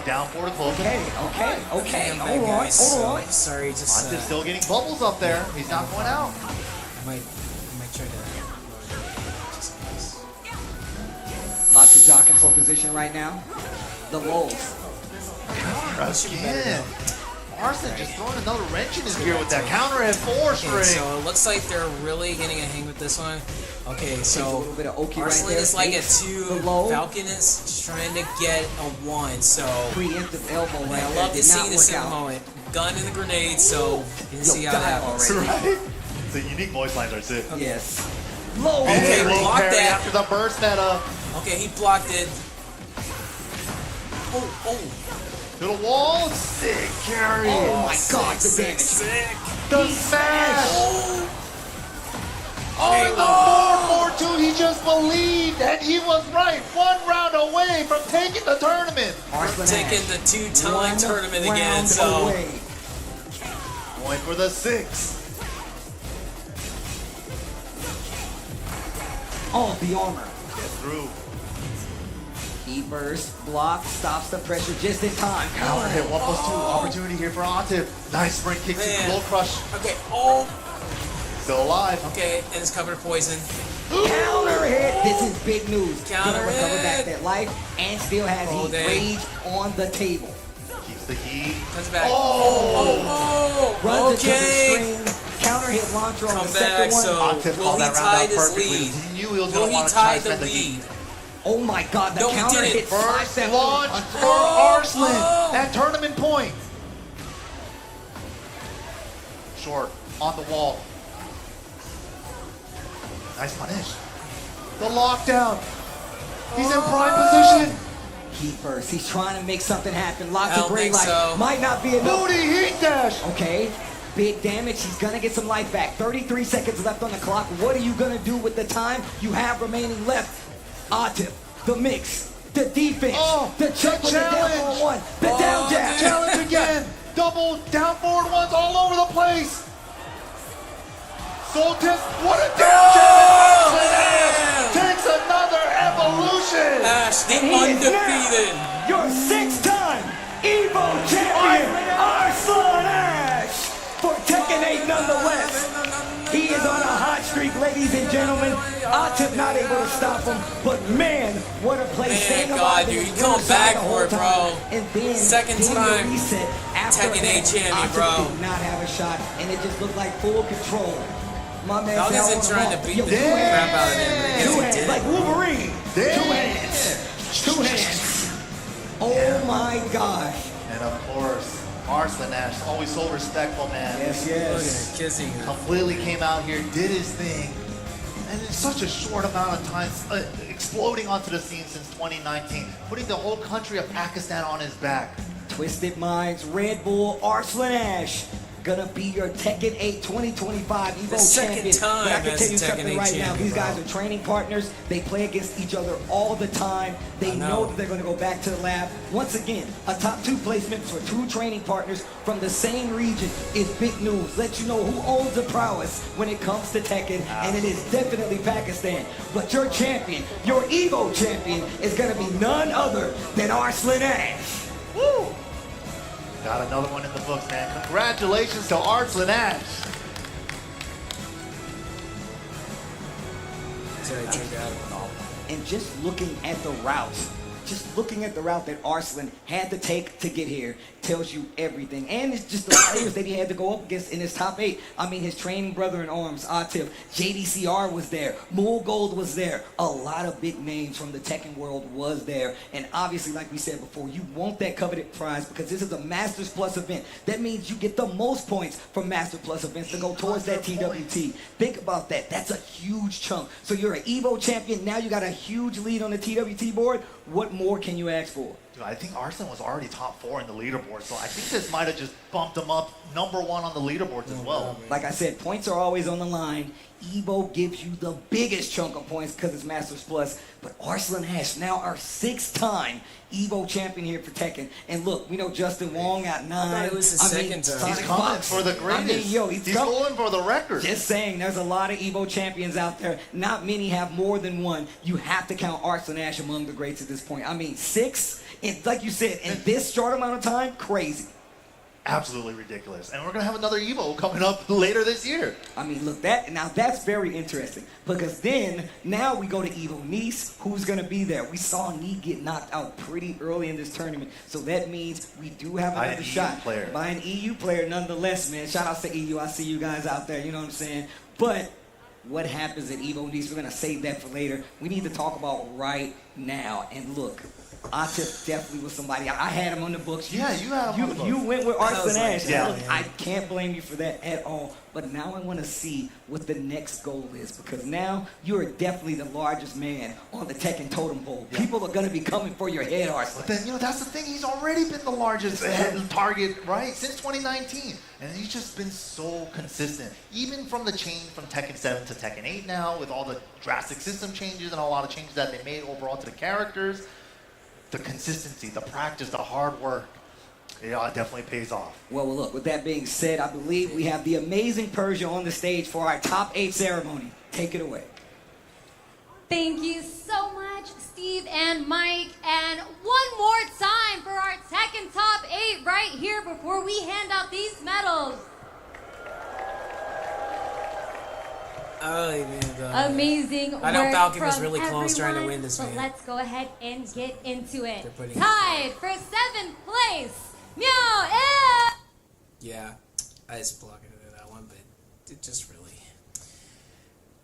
down for the close. Okay. Hold on. Sorry, just. Atif's still getting bubbles up there. He's not going out. Might try to. Just in case. Lots of jockeying for position right now. The Wolves. Again. Arslan just throwing another wrench in his gear with that counter at 4 string. Okay, so it looks like they're really getting a hang with this one. Okay, so a little bit of Oki right Arslan there. is like a 2. Low. Falcon is just trying to get a 1. So Preemptive elbow right I there. love to Did see not this work in the out. moment. Gun in the grenade, so you can see how that happens. Right? The unique voice lines are sick. Yes. Low. Okay, Low block parry that. after the burst meta. Okay, he blocked it. Oh. To the wall. Sick carry. Oh my God, the damage. Sick. The smash. Oh, And the 4-4-2, he just believed, and he was right. 1 round away from taking the tournament. Arslan Taking the 2-time tournament again, so. Away. Going for the 6. Oh, the armor. Get through. He burst, blocks, stops the pressure just in time. Counter hit 1+2. Opportunity here for Atif. Nice sprint kicks in, Man. low crush. Okay, oh. Still alive. Okay, and it's covered poison. Counter hit. This is big news. Counter Gonna recover hit. back that life and still has Oh, heat. dang. Rage on the table. Keeps the heat. Comes back. Oh. Runs Okay. into the string. Counter hit launcher on Come the back, second one. so Atif will called he that round tie out this perfectly. lead? He knew he was Will going to he want to tie try the the heat. lead? Oh my God, the No, he counter didn't. hit First 5-7 launch on for top. Arslan Oh. at tournament point. Short on the wall. Nice punish. The lockdown. He's in prime position. Heat burst. He's trying to make something happen. Lots I of don't great think life. so. Might not be enough. Booty heat dash. Okay, big damage. He's gonna get some life back. 33 seconds left on the clock. What are you gonna do with the time you have remaining left? Atif, the mix, the defense, the check with the down challenge. forward 1, the down jab. Challenge again. Double down forward ones all over the place. Soltis, what a down jab. Takes another evolution. Ash, the And he is undefeated. now your 6-time EVO champion, Arslan Ash, for Tekken 8 nonetheless. He is on a hot streak, ladies and gentlemen. Atif not able to stop him, but man, what a play. Man, Staying God, alive dude, in he his come winner's back side the for whole it, bro. time. And then Second getting the time reset after Tekken 8 that. champion, Atif bro. did not have a shot, and it just looked like full control. My man Falcons said, I are want trying them to all. beat Yo, the two hands. crap out of him. but I guess Two he hands, did. like Wolverine. Damn. Two hands. Two hands. Oh my gosh. And of course, Arslan Ash, always so respectful, man. Yes, Look at yes. him kissing her. Completely came out here, did his thing, and in such a short amount of time, exploding onto the scene since 2019, putting the whole country of Pakistan on his back. Twisted Minds, Red Bull, Arslan Ash. Gonna be your Tekken 8 2025 EVO The second champion. time But I can as tell you the Tekken something 8 right now. champion, These guys bro. are training partners. They play against each other all the time. They I know. know that they're gonna go back to the lab. Once again, a top 2 placement for 2 training partners from the same region is big news. Let you know who owns the prowess when it comes to Tekken, and it is definitely Pakistan. But your champion, your EVO champion, is gonna be none other than Arslan Ash. Woo! Got another one in the books, man. Congratulations to Arslan Ash. And just looking at the routes, that Arslan had to take to get here tells you everything. And it's just the players that he had to go up against in his top 8. I mean, his training brother in arms, Atif, JDCR was there, Mool Gold was there. A lot of big names from the Tekken world was there. And obviously, like we said before, you want that coveted prize because this is a Masters Plus event. That means you get the most points from Master Plus events to go towards that TWT. Think about that. That's a huge chunk. So you're an EVO champion. Now you got a huge lead on the TWT board. What more can you ask for? Dude, I think Arslan was already top 4 in the leaderboard, so I think this might have just bumped him up #1 on the leaderboards as well. Like I said, points are always on the line. EVO gives you the biggest chunk of points because it's Masters Plus. But Arslan Ash, now our 6-time EVO champion here for Tekken. And look, we know Justin Wong got 9. I thought it was his second time. He's Sonic coming Fox. for the greatest. I mean, yo, he's coming. going for the record. Just saying, there's a lot of EVO champions out there. Not many have more than one. You have to count Arslan Ash among the greats at this point. I mean, 6 And like you said, in this short amount of time, crazy. Absolutely ridiculous. And we're going to have another EVO coming up later this year. I mean, look, that's very interesting. Because then, now we go to EVO Nice. Who's going to be there? We saw Nee get knocked out pretty early in this tournament. So that means we do have another shot. By an EU player, nonetheless, man. Shout out to EU. I see you guys out there. You know what I'm saying? But what happens at EVO Nice, we're going to save that for later. We need to talk about right now. And look, Atif definitely was somebody. I had him on the books. Yeah, you had him on the books. You went with Arslan Ash. Yeah. Look, I can't blame you for that at all. But now I want to see what the next goal is, because now you are definitely the largest man on the Tekken totem pole. Yeah. People are going to be coming for your head, Arslan. But then, that's the thing. He's already been the largest target, right, since 2019. And he's just been so consistent. Even from the change from Tekken 7 to Tekken 8 now, with all the drastic system changes and a lot of changes that they made overall to the characters, the consistency, the practice, the hard work, it definitely pays off. Well, look, with that being said, I believe we have the amazing Persia on the stage for our top 8 ceremony. Take it away. Thank you so much, Steve and Mike. And one more time for our Tekken top 8 right here before we hand out these medals. Amazing work. I know Falcon was from really close trying to everyone, win this, but man. let's go ahead and get into it. They're putting- Tied for 7th place, Meow Air. Yeah, I just blocked into that one, but it just really...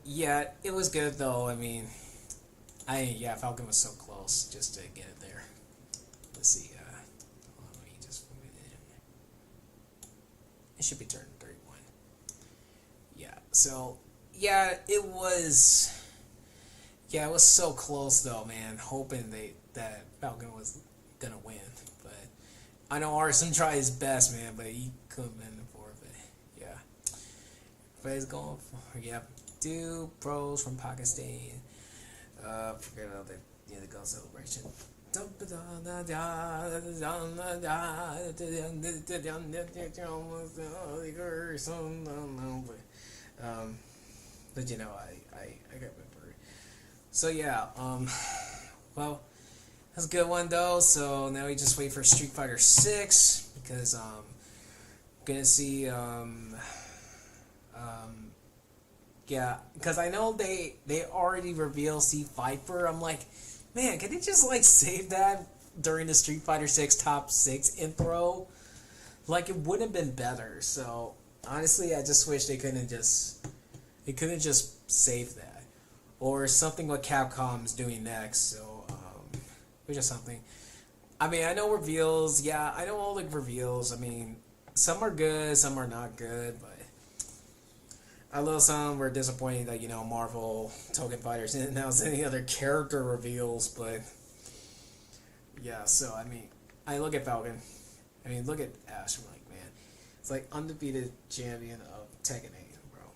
Yeah, it was good though. I mean, Falcon was so close just to get it there. Let's see. Hold on, let me just move it in. It should be turn 31. Yeah. So yeah, it was so close though, man. Hoping that Falcon was gonna win, but I know Arslan tried his best, man, but he couldn't win the forfeit. Yeah. Everybody's going for two pros from Pakistan. Forget about the goal celebration. But you know, I got remembered. So yeah, well, that's a good one though. So now we just wait for Street Fighter 6 because gonna see yeah, because I know they already revealed C Viper. I'm like, man, can they just like save that during the Street Fighter 6 top 6 intro? Like, it would have been better. So honestly, I just wish they couldn't just save that, or something what Capcom's doing next. So which is something. I mean, I know reveals. Yeah, I know all the reveals. I mean, some are good, some are not good, but I love some were disappointing that, Marvel Token Fighters didn't announce any other character reveals, but yeah, so I mean, I look at Falcon, I mean, look at Ash, I'm like, man, it's like undefeated champion of Tekken 8, bro.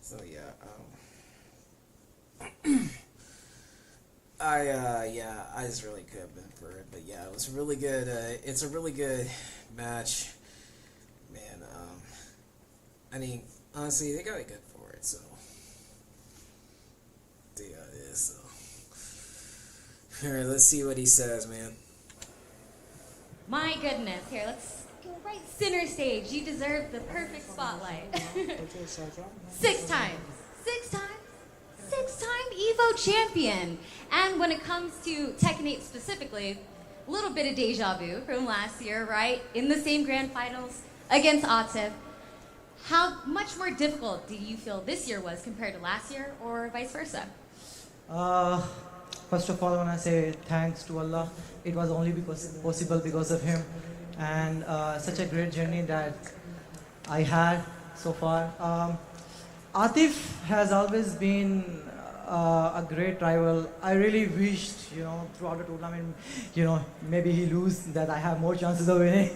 So yeah, I just really could have been for it, but yeah, it was really good. It's a really good match, man. I mean, honestly, they got it good for it, so yeah, it is. So here, let's see what he says, man. My goodness, here, let's go right center stage. You deserve the perfect spotlight. 6 times. 6-time EVO champion. And when it comes to Tekken 8 specifically, a little bit of deja vu from last year, right? In the same grand finals against Atif. How much more difficult do you feel this year was compared to last year, or vice versa? First of all, I want to say thanks to Allah. It was only possible because of him, and such a great journey that I had so far. Atif has always been a great rival. I really wished, throughout the tournament, maybe he lose, that I have more chances of winning.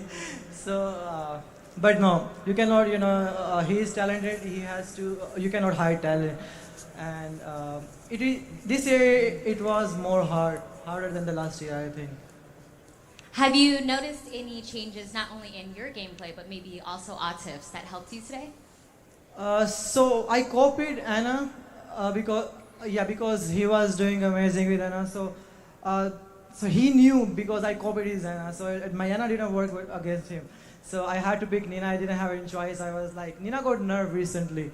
So, but no, you cannot, he is talented. He has to, you cannot hide talent. And this year it was more harder than the last year, I think. Have you noticed any changes not only in your gameplay, but maybe also Atif's that helped you today? So I copied Anna because he was doing amazing with Anna. So he knew because I copied his Anna. So my Anna didn't work against him. So I had to pick Nina. I didn't have any choice. I was like, Nina got nerfed recently.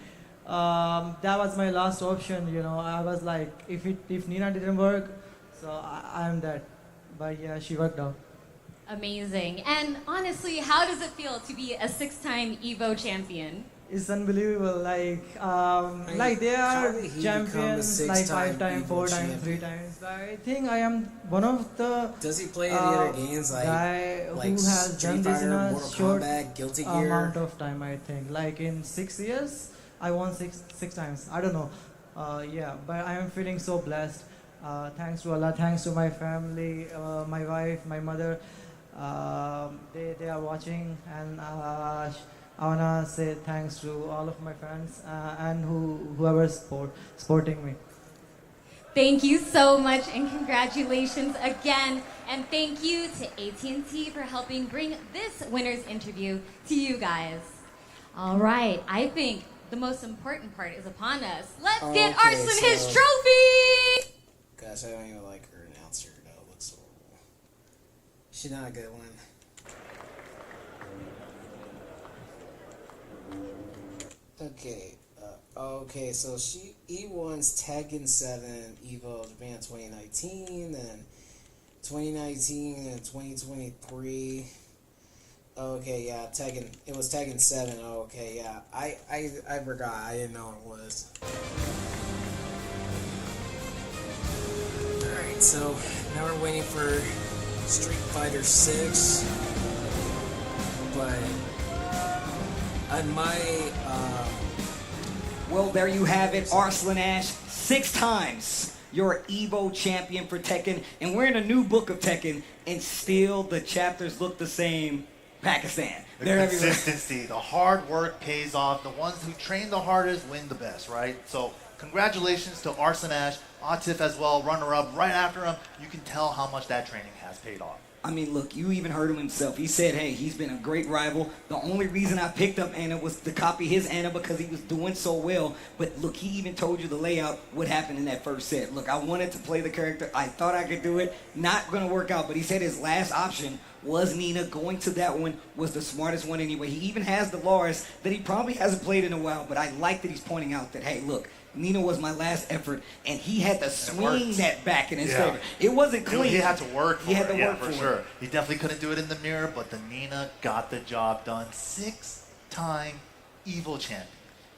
That was my last option. You know, I was like, if Nina didn't work, so I'm dead. But yeah, she worked out. Amazing. And honestly, how does it feel to be a 6-time EVO champion? It's unbelievable. Like they how are did he become a champions like 5 6-time times, EVO 4 times, champion? 3 times. I think I am one of the Does he play any other games guy like who has Street done this in Fighter, a Mortal short Kombat, Guilty Gear? amount of time. I think like in 6 years, I won six times. I don't know. Yeah, but I am feeling so blessed. Thanks to Allah, thanks to my family, my wife, my mother. They are watching, and I wanna say thanks to all of my friends and whoever's supporting me. Thank you so much and congratulations again. And thank you to AT&T for helping bring this winner's interview to you guys. All right, I think the most important part is upon us. Let's get Okay, Arslan so- his trophy! Gosh, I don't even like her announcer. That looks horrible. She's not a good one. Okay. Okay, so he won's Tekken 7 EVO Japan 2019, then 2019 and 2023. Okay, yeah, Tekken. It was Tekken 7. Okay, yeah. I forgot. I didn't know it was. Alright, so now we're waiting for Street Fighter 6. But on my Well, there you have it, Arslan Ash, 6 times your EVO champion for Tekken, and we're in a new book of Tekken, and still the chapters look the same. Pakistan. The They're everywhere. consistency, the hard work pays off. The ones who train the hardest win the best, right? So congratulations to Arslan Ash, Atif as well, runner-up right after him. You can tell how much that training has paid off. I mean, look, you even heard him himself. He said, hey, he's been a great rival. The only reason I picked up Anna was to copy his Anna because he was doing so well. But look, he even told you the layout, what happened in that first set. Look, I wanted to play the character. I thought I could do it. Not going to work out. But he said his last option was Nina. Going to that one was the smartest one anyway. He even has the Lars that he probably hasn't played in a while. But I like that he's pointing out that, hey, look, Nina was my last effort, and he had to swing that back in his favor. It wasn't clean. He had to work for He had it, to work for for sure. it. He definitely couldn't do it in the mirror, but the Nina got the job done. 6-time EVO champion.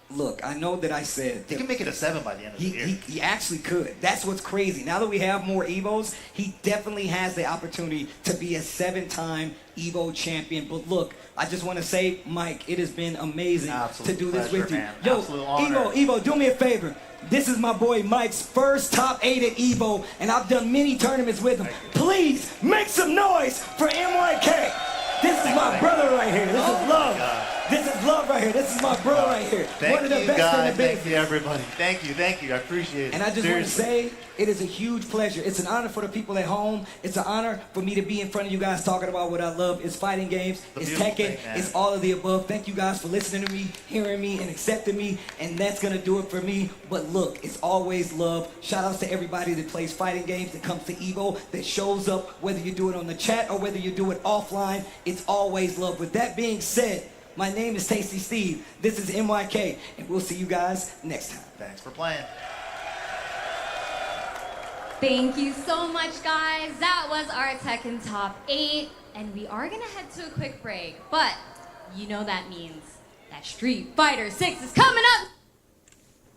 Look, I know that I said He that can make it a 7 by the end of the year. he actually could. That's what's crazy. Now that we have more EVOs, he definitely has the opportunity to be a 7-time EVO champion. But look, I just want to say, Mike, it has been amazing Absolute to do this pleasure, with you. man. Yo, Absolute honor. Evo, do me a favor. This is my boy Mike's first top 8 at EVO, and I've done many tournaments with him. Please make some noise for MYK. This is my brother right here. This is love. This is love right here. This is my bro right here. Thank One of the you, best guys. in the business. Thank you, everybody. Thank you. I appreciate it. And I just want to Seriously. say, it is a huge pleasure. It's an honor for the people at home. It's an honor for me to be in front of you guys talking about what I love. It's fighting games. The It's beautiful Tekken. thing, man. It's all of the above. Thank you guys for listening to me, hearing me, and accepting me. And that's going to do it for me. But look, it's always love. Shout outs to everybody that plays fighting games, that comes to EVO, that shows up, whether you do it on the chat or whether you do it offline. It's always love. With that being said, my name is Tasty Steve. This is MYK, and we'll see you guys next time. Thanks for playing. Thank you so much, guys. That was our Tekken Top 8, and we are gonna head to a quick break, but you know that means that Street Fighter 6 is coming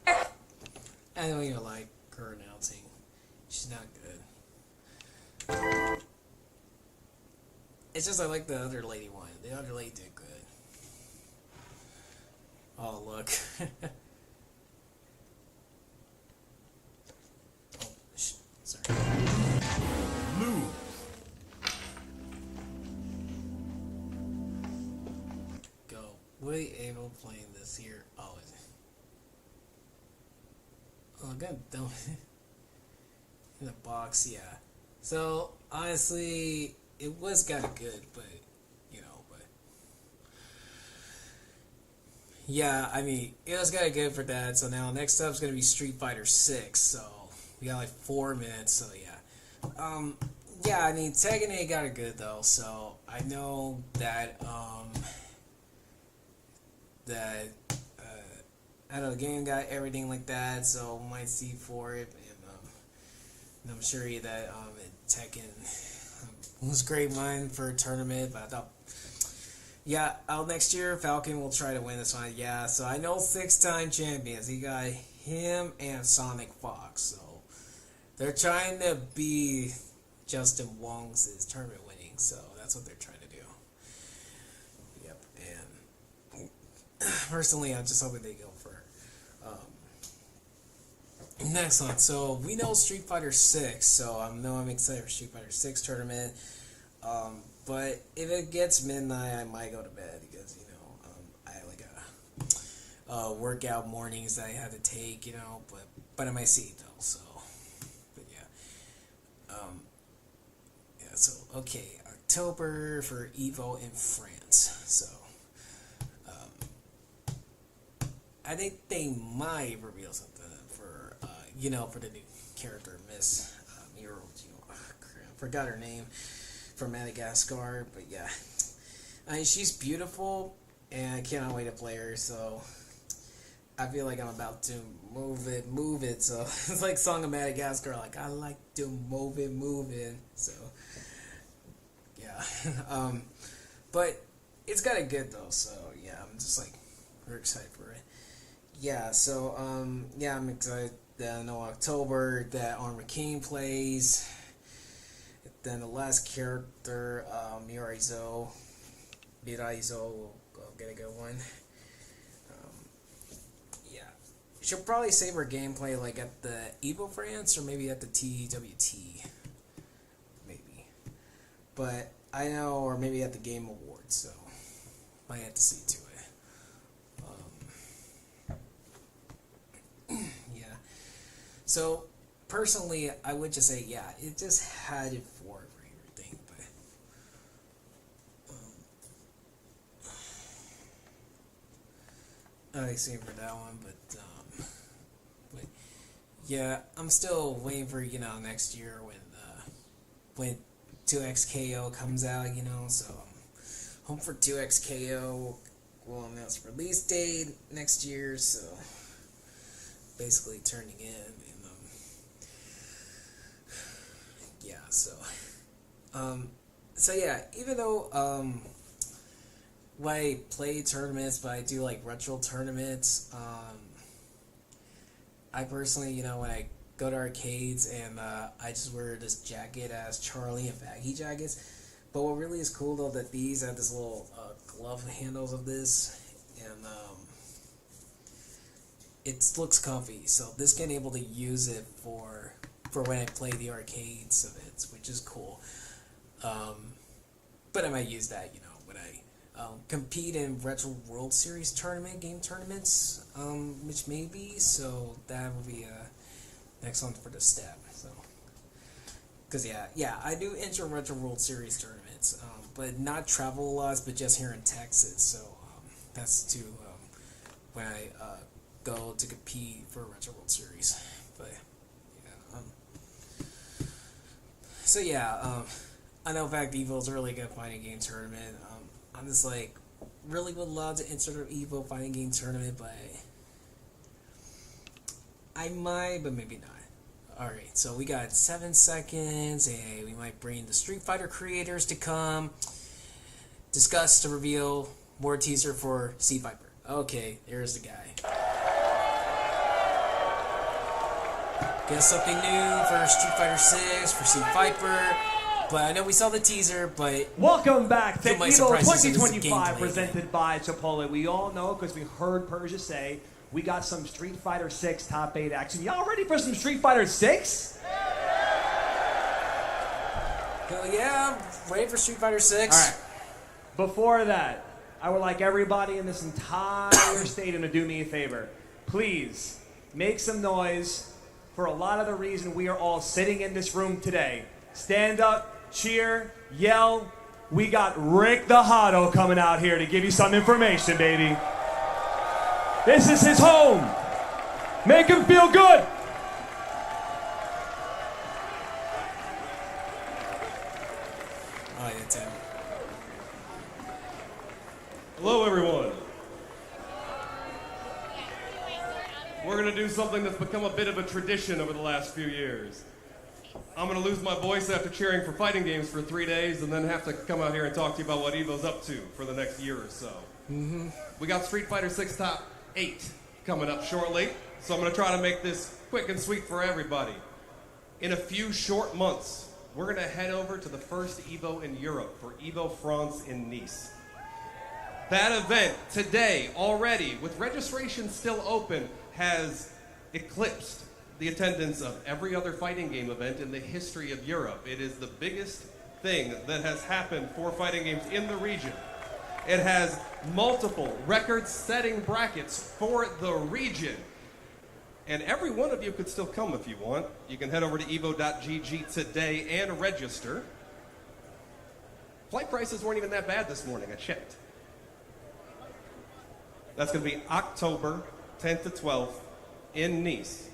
up! I don't even like her announcing. She's not good. It's just I like the other lady one. The other lady did good. Oh, look. Oh, sorry. Go. Will you able playing this here? Oh, is it? Oh, good. Don't. In the box, yeah. So, honestly, it was kind of good, but you know, but yeah, I mean, it was kind of good for that. So now next up is gonna be Street Fighter 6. So we got like 4 minutes. So yeah, yeah. I mean, Tekken 8 got it good though. So I know that that I know the game got everything like that. So might see for it, and I'm sure that Tekken was great mine for a tournament, but I thought, yeah, next year Falcon will try to win this one. Yeah, so I know 6-time champions. He got him and Sonic Fox, so they're trying to be Justin Wong's tournament winning. So that's what they're trying to do. Yep, and personally, I'm just hoping they go for next one. So we know Street Fighter 6, so I know I'm excited for Street Fighter 6 tournament. But if it gets midnight, I might go to bed because I like a workout mornings that I have to take, but I might see it though. So, but yeah, yeah. So okay, October for EVO in France. So, I think they might reveal something for the new character, Miss Miro. I forgot her name, from Madagascar, but yeah, I mean, she's beautiful, and I cannot wait to play her. So I feel like I'm about to move it. So it's like Song of Madagascar, like I like to move it. So yeah, but it's got it good though. So yeah, I'm just like very excited for it. Yeah, so yeah, I'm excited. I know October that Armor King plays. Then the last character, Miraizo will get a good one. Yeah, she'll probably save her gameplay like at the EVO France or maybe at the TWT, maybe. But I know, or maybe at the Game Awards. So might have to see to it. So, personally, I would just say, yeah, it just had it for everything, but I see for that one, but yeah, I'm still waiting for next year when 2XKO comes out, so home for 2XKO will announce release date next year, so basically turning in. Yeah, so yeah, even though when I play tournaments, but I do like retro tournaments, I personally, when I go to arcades and I just wear this jacket as Charlie and baggy jackets. But what really is cool though, that these have this little glove handles of this, and it looks comfy. So this can able to use it for when I play the arcades of it, which is cool. But I might use that, when I compete in Retro World Series game tournaments, which may be. So that will be next one for the step. So, because yeah, I do enter Retro World Series tournaments, but not travel a lot, but just here in Texas. So that's to when I go to compete for Retro World Series. But so yeah, I know Fact EVO is a really good fighting game tournament. I'm just like really would love to enter the EVO fighting game tournament, but I might, but maybe not. Alright, so we got 7 seconds, and we might bring the Street Fighter creators to come discuss to reveal more teaser for C Viper. Okay, there's the guy. Get something new for Street Fighter 6, for C Viper, but I know we saw the teaser, but welcome back to EVO 2025 gameplay presented by Chipotle. We all know, because we heard Persia say, we got some Street Fighter 6 top 8 action. Y'all ready for some Street Fighter 6? Hell yeah, I'm ready for Street Fighter 6. All right. Before that, I would like everybody in this entire stadium to do me a favor. Please, make some noise for a lot of the reason we are all sitting in this room today. Stand up, cheer, yell, we got Rick the Hotto coming out here to give you some information, baby. This is his home. Make him feel good. Oh, yeah, Tim. Hello, everyone. We're going to do something that's become a bit of a tradition over the last few years. I'm going to lose my voice after cheering for fighting games for 3 days and then have to come out here and talk to you about what EVO's up to for the next year or so. We got Street Fighter 6 Top 8 coming up shortly, so I'm going to try to make this quick and sweet for everybody. In a few short months, we're going to head over to the first EVO in Europe for EVO France in Nice. That event today already, with registration still open, has eclipsed the attendance of every other fighting game event in the history of Europe. It is the biggest thing that has happened for fighting games in the region. It has multiple record-setting brackets for the region. And every one of you could still come if you want. You can head over to evo.gg today and register. Flight prices weren't even that bad this morning, I checked. That's going to be October 10th to 12th in Nice.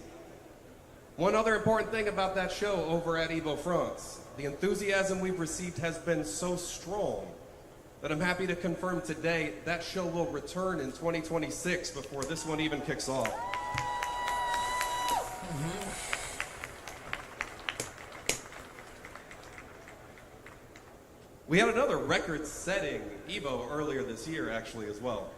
One other important thing about that show over at EVO France, the enthusiasm we've received has been so strong that I'm happy to confirm today that show will return in 2026 before this one even kicks off. We had another record-setting EVO earlier this year, actually, as well.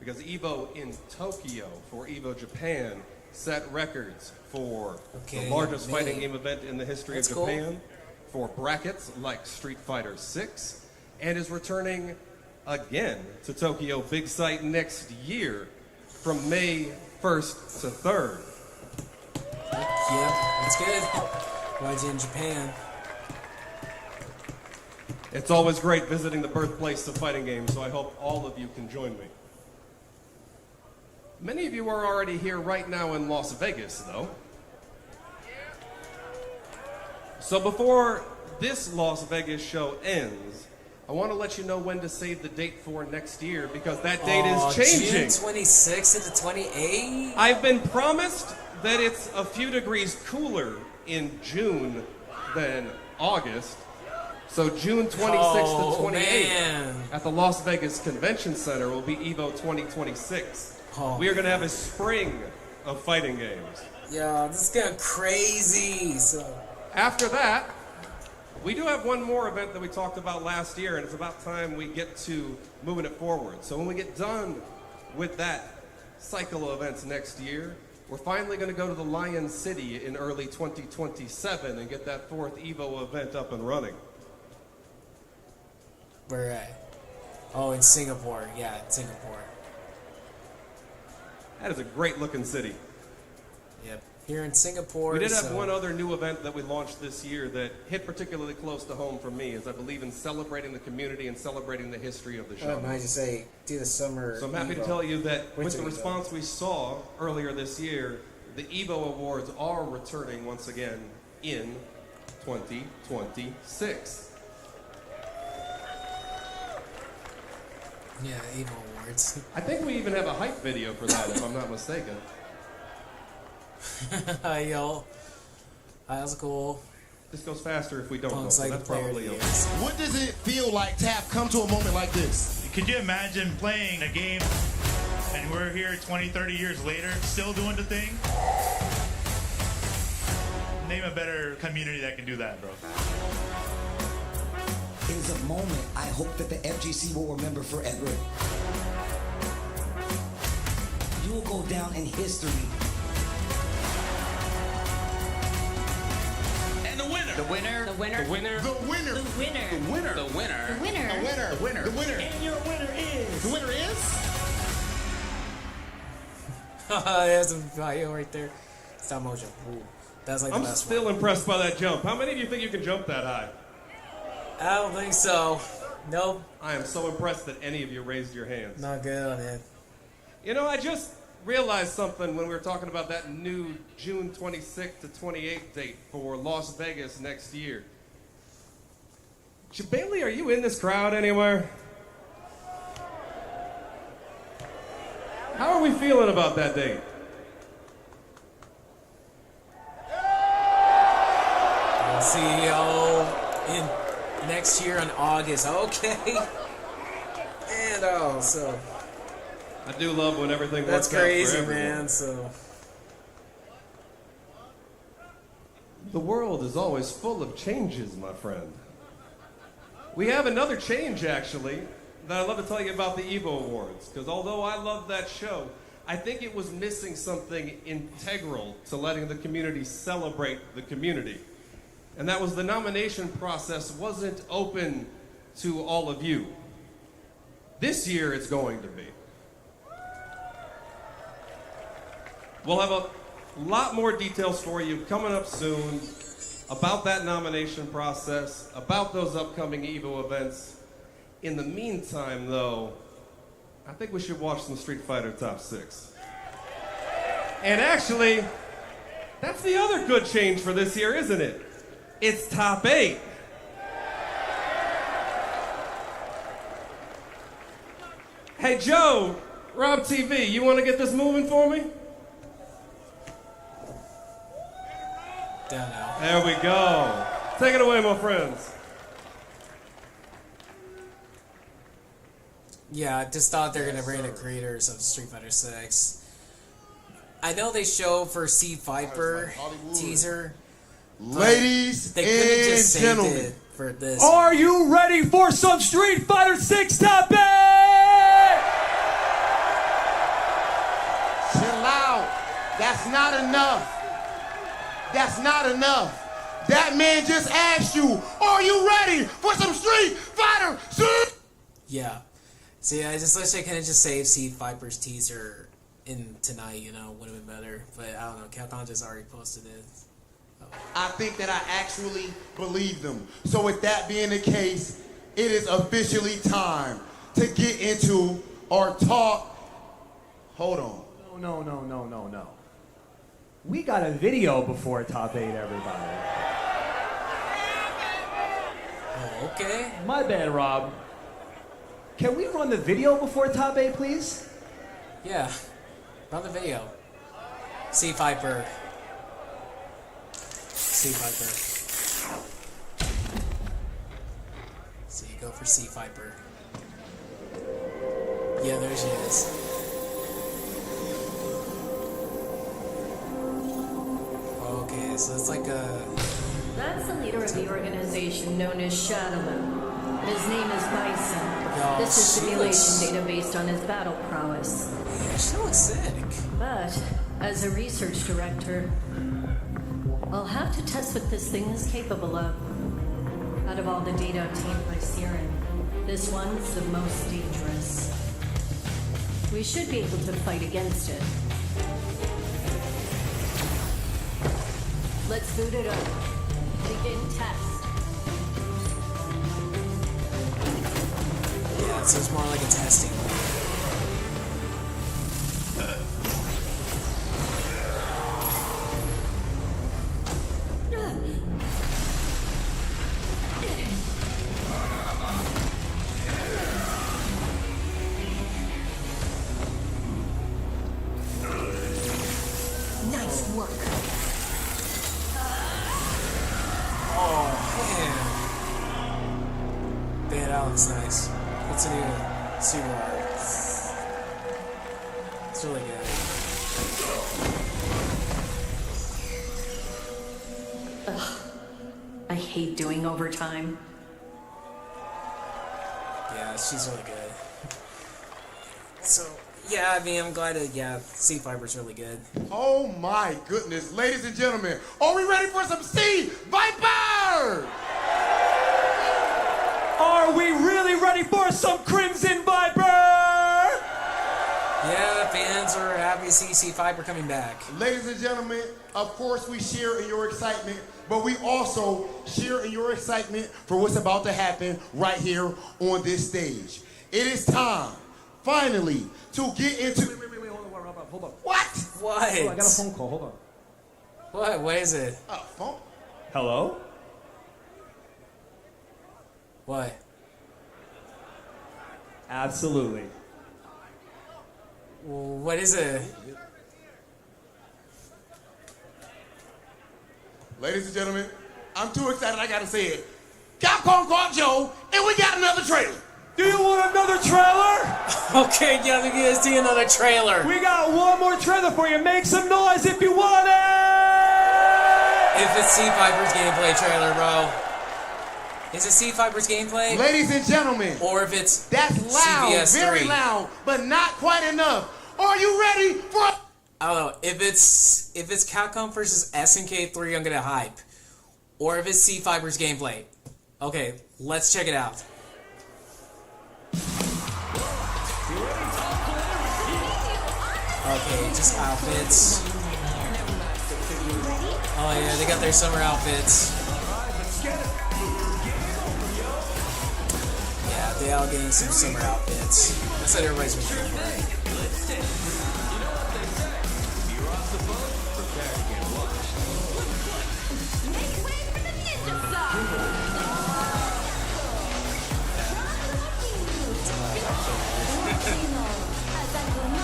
Because EVO in Tokyo for EVO Japan set records for the largest fighting game event in the history of Japan, for brackets like Street Fighter 6, and is returning again to Tokyo Big Sight next year from May 1st to 3rd. Yep, that's good. YG in Japan. It's always great visiting the birthplace of fighting games, so I hope all of you can join me. Many of you are already here right now in Las Vegas, though. So before this Las Vegas show ends, I want to let you know when to save the date for next year, because that date is changing. June 26th to the 28th? I've been promised that it's a few degrees cooler in June than August. So June 26th to 28th at the Las Vegas Convention Center will be EVO 2026. We are going to have a spring of fighting games. Yeah, this is getting crazy. So after that, we do have one more event that we talked about last year, and it's about time we get to moving it forward. So when we get done with that cycle of events next year, we're finally going to go to the Lion City in early 2027 and get that fourth EVO event up and running. Where at? Oh, in Singapore. Yeah, in Singapore. That is a great looking city. Yep. Here in Singapore. We did have one other new event that we launched this year that hit particularly close to home for me, as I believe in celebrating the community and celebrating the history of the show. I just say, do the summer. So I'm happy to tell you that with the response we saw earlier this year, the EVO Awards are returning once again in 2026. Yeah, EVO Awards. I think we even have a hype video for that, if I'm not mistaken. Yo. That's cool. This goes faster if we don't know, so like that's probably okay. What does it feel like to have come to a moment like this? Could you imagine playing a game and we're here 20, 30 years later, still doing the thing? Name a better community that can do that, bro. It is a moment I hope that the FGC will remember forever. You will go down in history. And the winner. The winner. The winner. The winner. The winner. The winner. The winner. The winner. The winner. The winner. The winner. The winner. And your winner is. The winner is. There's a video right there. Stop motion. Ooh, that's like the I'm best still one. impressed by that jump. How many of you think you can jump that high? I don't think so. Nope. I am so impressed that any of you raised your hands. Not good on it. You know, I just realized something when we were talking about that new June 26th to 28th date for Las Vegas next year. Bailey, are you in this crowd anywhere? How are we feeling about that date? We'll see y'all in next year in August. Okay. And so I do love when everything that's works out for crazy, everyone. man. So The world is always full of changes, my friend. We have another change, actually, that I'd love to tell you about the EVO Awards. Because although I love that show, I think it was missing something integral to letting the community celebrate the community. And that was the nomination process wasn't open to all of you. This year it's going to be. We'll have a lot more details for you coming up soon about that nomination process, about those upcoming EVO events. In the meantime, though, I think we should watch some Street Fighter Top 6. And actually, that's the other good change for this year, isn't it? It's Top 8. Hey, Joe, Rob TV, you want to get this moving for me? don't know. There we go. Take it away, my friends. Yeah, I just thought they're gonna bring the creators of Street Fighter 6. I know they show for C Viper teaser. Ladies They could have and just saved gentlemen, it for this. Are you ready for some Street Fighter 6 Top 8? chill out. That's not enough. That's not enough. That man just asked you, are you ready for some Street Fighter 6? Yeah. See, I just wish they could have just saved C Viper's teaser in tonight. You know, would have been better. But I don't know. Capcom just already posted it. I think that I actually believe them. So with that being the case, it is officially time to get into our talk. Hold on. No. We got a video before Top 8, everybody. Oh, okay. My bad, Rob. Can we run the video before Top 8, please? Yeah. Run the video. C Viper. C Viper. So you go for C Viper. Yeah, there she is. Okay, so it's like a... That's the leader of the organization known as Shadowman. His name is Bison. Oh, This is she simulation looks- data based on his battle prowess. Yeah, she looks sick. But, as a research director, I'll have to test what this thing is capable of. Out of all the data obtained by Siren, this one's the most dangerous. We should be able to fight against it. Let's boot it up. Begin test. Yeah, so it's more like a testing. Nice work. Oh, man. Man, that looks nice. It's a new super art. It's really good. I hate doing overtime. Yeah, she's really good. So, yeah, I mean, I'm glad that, yeah, C Fiber's really good. Oh my goodness. Ladies and gentlemen, are we ready for some C Viper? Are we really ready for some Crimson Viper? Yeah, fans are happy to see C Fiber coming back. Ladies and gentlemen, of course we share in your excitement, but we also share in your excitement for what's about to happen right here on this stage. It is time, finally, to get into... Wait, hold on. What? What? Oh, I got a phone call, hold on. What? What is it? Phone? Hello? What? Absolutely. What is it? Ladies and gentlemen, I'm too excited, I gotta say it. Capcom caught Joe, and we got another trailer. Do you want another trailer? Okay, yeah, we get to see another trailer. We got one more trailer for you. Make some noise if you want it! If it's Sea Viper's gameplay trailer, bro. Is it Sea Viper's gameplay? Ladies and gentlemen, Or if it's that's loud, CVS3. very loud, but not quite enough. Are you ready for a I don't know. If it's Capcom versus SNK 3, I'm gonna hype. Or if it's Sea Viper's gameplay. Okay, let's check it out. Okay, just outfits. Oh yeah, they got their summer outfits. Yeah, they all getting some summer outfits. That's what everybody's been doing, right?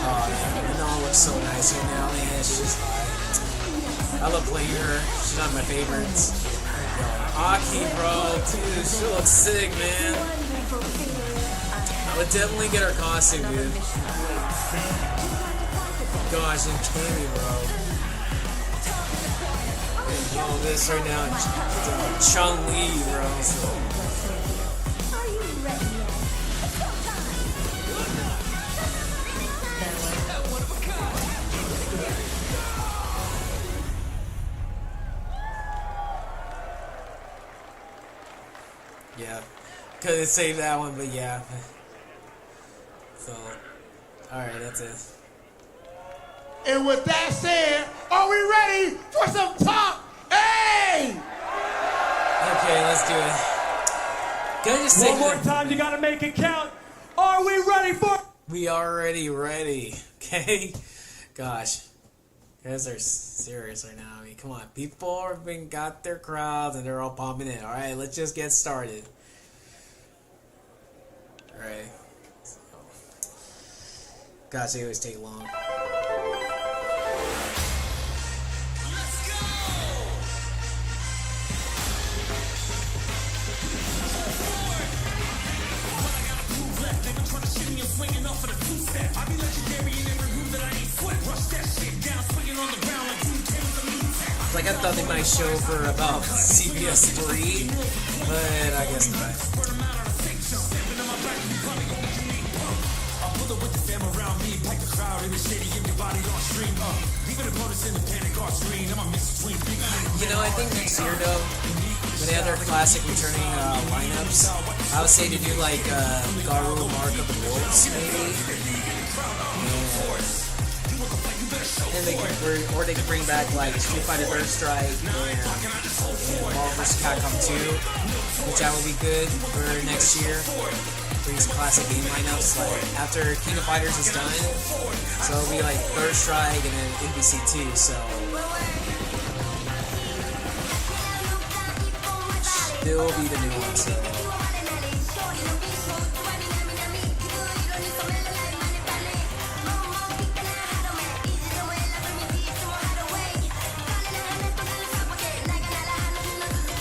Oh yeah, it all looks so nice right now, man. It's just like, I love playing her. She's one of my favorites. Aki, bro, dude, she looks sick, man. I would definitely get her costume, dude. Gosh, and Cammy, bro. Oh, this right now, Chun-Li, bro. Yeah, couldn't save that one, but yeah. So, alright, that's it. And with that said, are we ready for some top 8? Okay, let's do it. Can I just One more time, you gotta make it count. Are we ready for? We already ready, okay? Gosh, you guys are serious right now. I mean, come on. People have been got their crowds and they're all pumping in. Alright, let's just get started. Alright. So, gosh, they always take long. Like, I thought they might show for about CBS 3, but I guess not. You know, I think next year, though, when they have their classic returning lineups, I would say to do like Garu Mark of the Wolves, maybe. And they could bring back like Street Fighter Third Strike and Marvel vs. Capcom 2, which that would be good for next year. Brings classic game lineups like after King of Fighters is done, so it'll be like Third Strike and then NBC 2. So it will be the new one. So.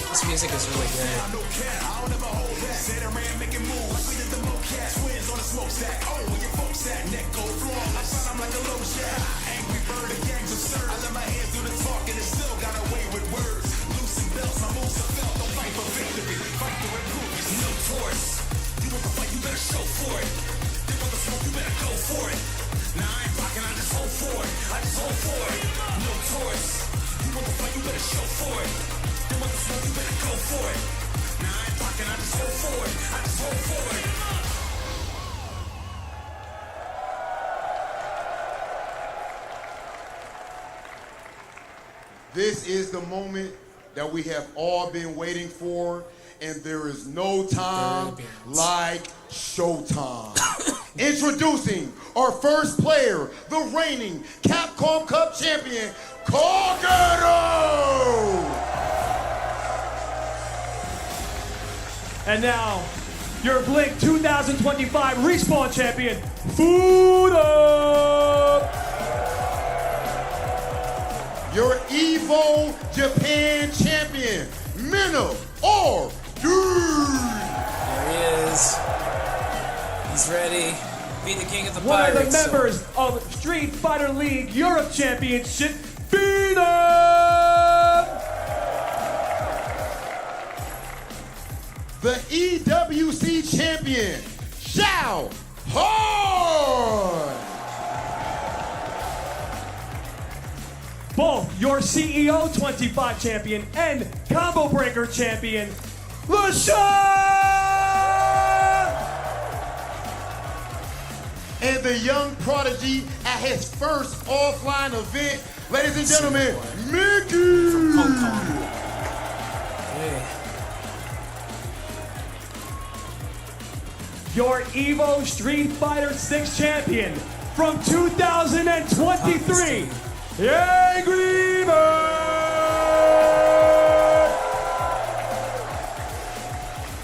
This music is really good. This is the moment that we have all been waiting for, and there is no time like showtime. Introducing our first player, the reigning Capcom Cup champion, Kogero! And now, your Blink 2025 Respawn Champion, Fudo! Your EVO Japan Champion, Mena RD. There he is. He's ready. Be the king of the One pirates. of the members of Street Fighter League Europe Championship, Fudo! The EWC Champion, Xiao Hard. Both your CEO 25 champion and Combo Breaker champion, LaShawn! And the young prodigy at his first offline event, ladies and gentlemen, Mickey. Hey. Your EVO Street Fighter 6 champion from 2023, Angry Bird!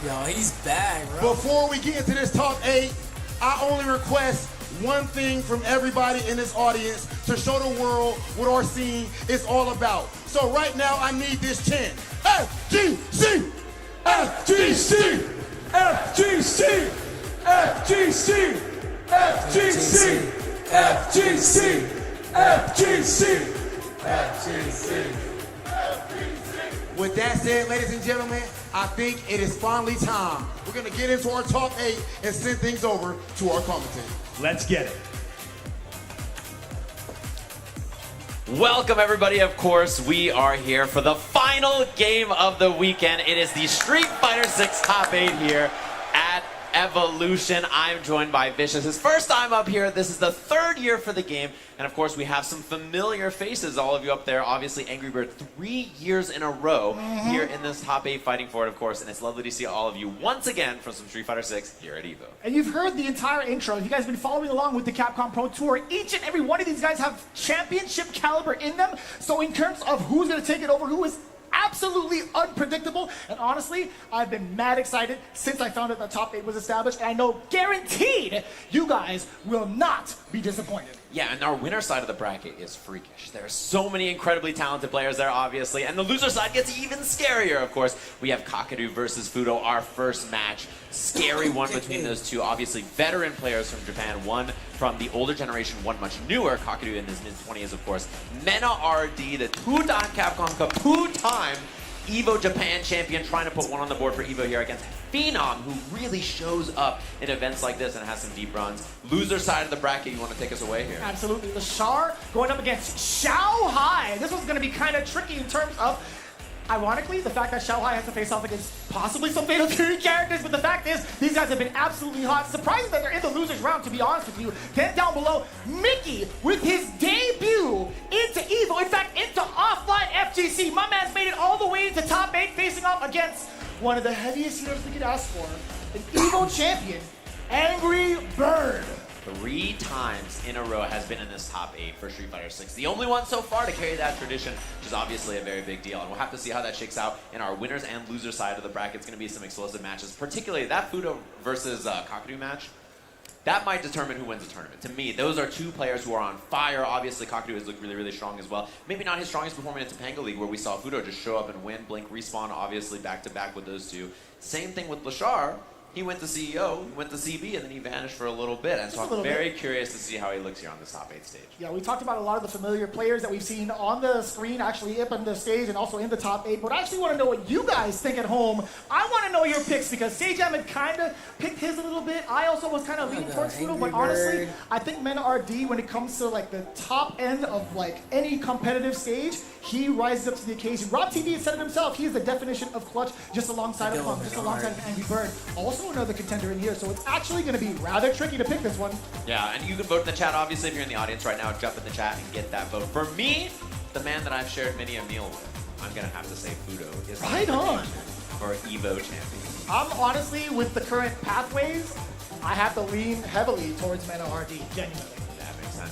Yo, he's back, bro. Before we get into this top 8, I only request one thing from everybody in this audience to show the world what our scene is all about. So right now, I need this chant. FGC! FGC! FGC! FGC! FGC! FGC! FGC! FGC! With that said, ladies and gentlemen, I think it is finally time. We're gonna get into our top 8 and send things over to our commentators. Let's get it. Welcome everybody, of course, we are here for the final game of the weekend. It is the Street Fighter 6 top 8 here at Evolution. I'm joined by Vicious. His first time up here. This is the 3rd year for the game. And of course, we have some familiar faces, all of you up there. Obviously, Angry Bird, 3 years in a row here in this top 8 fighting for it, of course. And it's lovely to see all of you once again from some Street Fighter 6 here at EVO. And you've heard the entire intro. If you guys have been following along with the Capcom Pro Tour, each and every one of these guys have championship caliber in them. So in terms of who's going to take it over, who is absolutely unpredictable, and honestly, I've been mad excited since I found out the top 8 was established, and I know guaranteed you guys will not be disappointed. Yeah, and our winner side of the bracket is freakish. There are so many incredibly talented players there, obviously, and the loser side gets even scarier, of course. We have Kakadu versus Fudo, our first match. Scary one between those two. Obviously, veteran players from Japan. One from the older generation, one much newer. Kakadu in his mid-20s, of course. Mena RD, the two-time Capcom Cup, two-time EVO Japan champion, trying to put one on the board for EVO here against Phenom, who really shows up in events like this and has some deep runs. Loser side of the bracket, you want to take us away here? Absolutely. Lashar going up against Xiao Hai. This one's going to be kind of tricky in terms of, ironically, the fact that Xiao Hai has to face off against possibly some Fatal Fury characters, but the fact is, these guys have been absolutely hot. Surprising that they're in the losers round, to be honest with you. Then down below, Mickey with his debut into EVO, in fact, into offline FGC. My man's made it all the way into top 8, facing off against one of the heaviest heroes we could ask for, an EVO champion, Angry Bird. 3 times in a row has been in this top 8 for Street Fighter 6. The only one so far to carry that tradition, which is obviously a very big deal. And we'll have to see how that shakes out in our winners and loser side of the bracket. It's going to be some explosive matches, particularly that Fudo versus Kakadu match. That might determine who wins the tournament. To me, those are 2 players who are on fire. Obviously, Kakadu has looked really, really strong as well. Maybe not his strongest performance in Topanga League, where we saw Fudo just show up and win. Blink Respawn, obviously, back-to-back with those 2. Same thing with Lashar. He went to CEO, he went to CB, and then he vanished for a little bit. And so I'm very curious to see how he looks here on this top 8 stage. Yeah, we talked about a lot of the familiar players that we've seen on the screen, actually up on the stage and also in the top 8. But I actually want to know what you guys think at home. I want to know your picks because Sajam had kind of picked his a little bit. I also was kind of leaning towards Fudo, but honestly, I think Mena RD, when it comes to like the top end of like any competitive stage, he rises up to the occasion. Rob TV has said it himself. He is the definition of clutch, just alongside of Punk, just alongside of Angry Bird. Also another contender in here, so it's actually going to be rather tricky to pick this one. Yeah, and you can vote in the chat, obviously, if you're in the audience right now. Jump in the chat and get that vote. For me, the man that I've shared many a meal with, I'm going to have to say Fudo is right on for EVO champion. I'm honestly, with the current pathways, I have to lean heavily towards Mena RD, genuinely.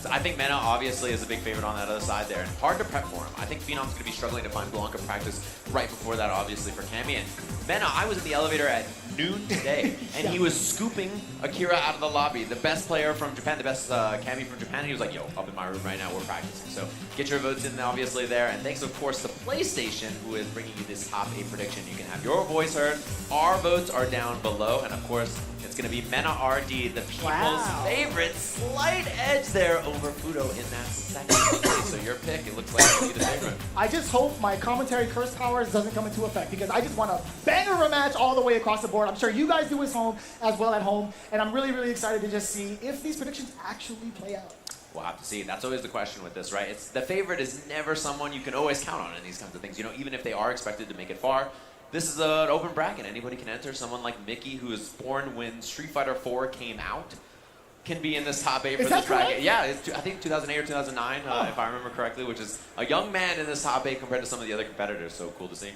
I think Mena obviously is a big favorite on that other side there, and hard to prep for him. I think Phenom's going to be struggling to find Blanca practice right before that, obviously, for Cammy. And Mena, I was in the elevator at noon today, and he was scooping Akira out of the lobby. The best player from Japan, the best Kami from Japan, he was like, yo, up in my room right now, we're practicing. So get your votes in, obviously, there. And thanks, of course, to PlayStation, who is bringing you this top 8 prediction. You can have your voice heard. Our votes are down below, and of course, it's going to be Mena RD, the people's favorite, slight edge there over Fudo in that second place. So your pick, it looks like it'll be the favorite. I just hope my commentary curse powers doesn't come into effect because I just want a banger of a match all the way across the board. I'm sure you guys do as well at home, and I'm really, really excited to just see if these predictions actually play out. We'll have to see. That's always the question with this, right? It's the favorite is never someone you can always count on in these kinds of things. You know, even if they are expected to make it far, this is an open bracket. Anybody can enter. Someone like Mickey, who was born when Street Fighter 4 came out, can be in this top 8 for this bracket. Yeah, I think 2008 or 2009, if I remember correctly, which is a young man in this top 8 compared to some of the other competitors. So cool to see.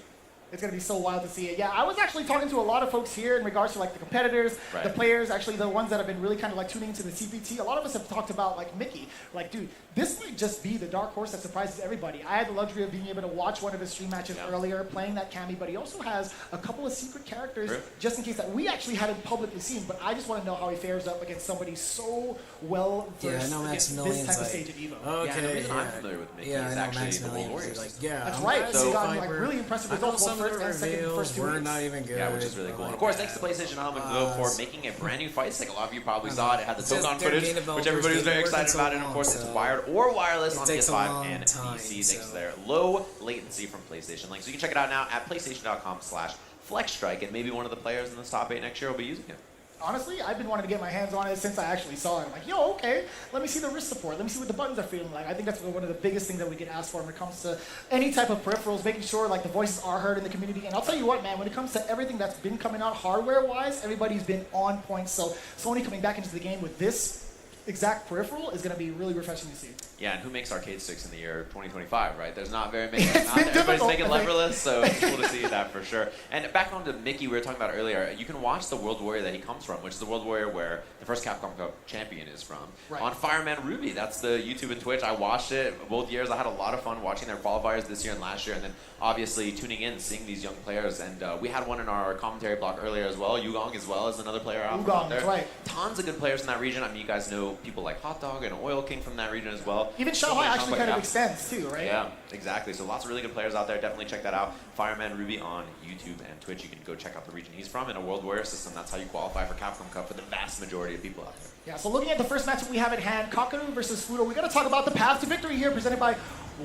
It's going to be so wild to see it. Yeah, I was actually talking to a lot of folks here in regards to like the competitors, the players, actually the ones that have been really kind of like tuning into the CPT. A lot of us have talked about like Mickey. Like, dude, this might just be the dark horse that surprises everybody. I had the luxury of being able to watch one of his stream matches earlier, playing that Kami, but he also has a couple of secret characters just in case that we actually hadn't publicly seen. But I just want to know how he fares up against somebody so well versed against this type of stage at EVO. Okay, yeah, the reason I'm familiar with Mickey is actually the World Warriors. Like, yeah, that's right. So he got like really impressive results both first and second first 2 we're weeks. not even good. Yeah, which is really cool. And of course, thanks to PlayStation Home for making a brand new fight stick. A lot of you probably saw it. It had the Togon footage, which everybody was very excited about. And of course, it's wired or wireless on PS5 and PC. Thanks to their low latency from PlayStation Link. So you can check it out now at PlayStation.com/FlexStrike, and maybe one of the players in this top 8 next year will be using it. Honestly, I've been wanting to get my hands on it since I actually saw it. I'm like, yo, okay, let me see the wrist support. Let me see what the buttons are feeling like. I think that's one of the biggest things that we can ask for when it comes to any type of peripherals, making sure like the voices are heard in the community. And I'll tell you what, man, when it comes to everything that's been coming out hardware-wise, everybody's been on point. So Sony coming back into the game with this exact peripheral is going to be really refreshing to see. Yeah, and who makes arcade sticks in the year 2025, right? There's not very many. Everybody's making leverless, so it's cool to see that for sure. And back on to Mickey, we were talking about earlier, you can watch the World Warrior that he comes from, which is the World Warrior where the first Capcom Cup champion is from, on Fireman Ruby. That's the YouTube and Twitch. I watched it both years. I had a lot of fun watching their qualifiers this year and last year, and then obviously tuning in, seeing these young players. And we had one in our commentary block earlier as well. Yugong as well as another player out there. That's right. Tons of good players in that region. I mean, you guys know people like Hot Dog and Oil King from that region as well. Even Xiaohai actually kind of extends too, right? Yeah, exactly. So lots of really good players out there. Definitely check that out. Fireman Ruby on YouTube and Twitch. You can go check out the region he's from in a World Warrior system. That's how you qualify for Capcom Cup for the vast majority of people out there. Yeah, so looking at the first matchup we have at hand, Kakaru versus Fudo, we got to talk about the path to victory here presented by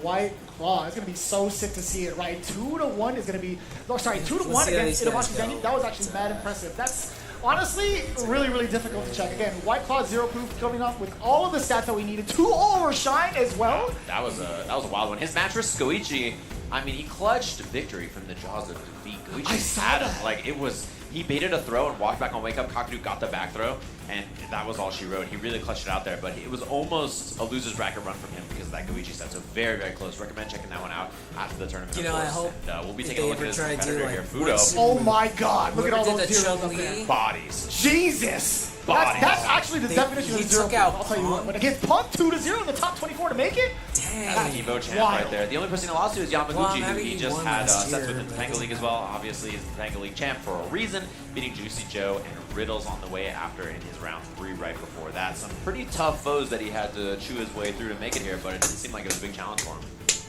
White Claw. It's going to be so sick to see it, right? 2-1 is going to be, 2-1 against Itabashi Zengi. That was actually mad impressive. That's honestly really, really difficult to check. Again, White Claw 0 proof coming up with all of the stats that we needed. 2-0 over Shine as well. That was a wild one. His match versus Goichi, I mean, he clutched victory from the jaws of defeat. Goichi had him. Like, it was, he baited a throw and walked back on wake up. Kakaru got the back throw, and that was all she wrote. He really clutched it out there, but it was almost a loser's bracket run from him because of that Goichi set. So very, very close. Recommend checking that one out after the tournament. You know, I hope and, we'll be taking a look at this competitor here, Fudo. Oh my God! Look at all those zeros up there. Bodies. Jesus! That's actually the definition of zero. I'll tell you what. But against Punk 2-0 in the top 24 to make it. Dang. EVO champ right there. The only person he lost to is Yamaguchi, who he just had sets with in the Topanga League as well. Obviously, he's the Topanga League champ for a reason, beating Juicy Joe and Riddles on the way after in his round 3 right before that. Some pretty tough foes that he had to chew his way through to make it here, but it didn't seem like it was a big challenge for him.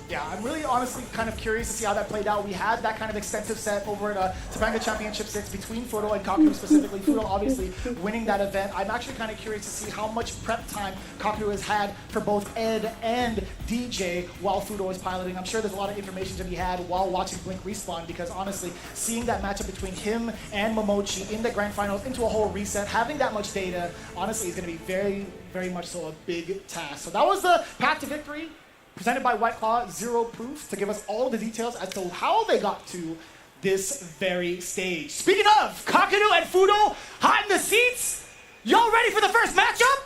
Yeah, I'm really honestly kind of curious to see how that played out. We had that kind of extensive set over at Topanga Championship 6 between Fudo and Kakaru specifically. Fudo obviously winning that event. I'm actually kind of curious to see how much prep time Kakaru has had for both Ed and DJ while Fudo is piloting. I'm sure there's a lot of information to be had while watching Blink Respawn because honestly, seeing that matchup between him and Momochi in the grand finals into a whole reset, having that much data, honestly is going to be very, very much so a big task. So that was the path to victory. Presented by White Claw, 0 proof, to give us all the details as to how they got to this very stage. Speaking of, Kakaru and Fudo, hot in the seats. Y'all ready for the first matchup?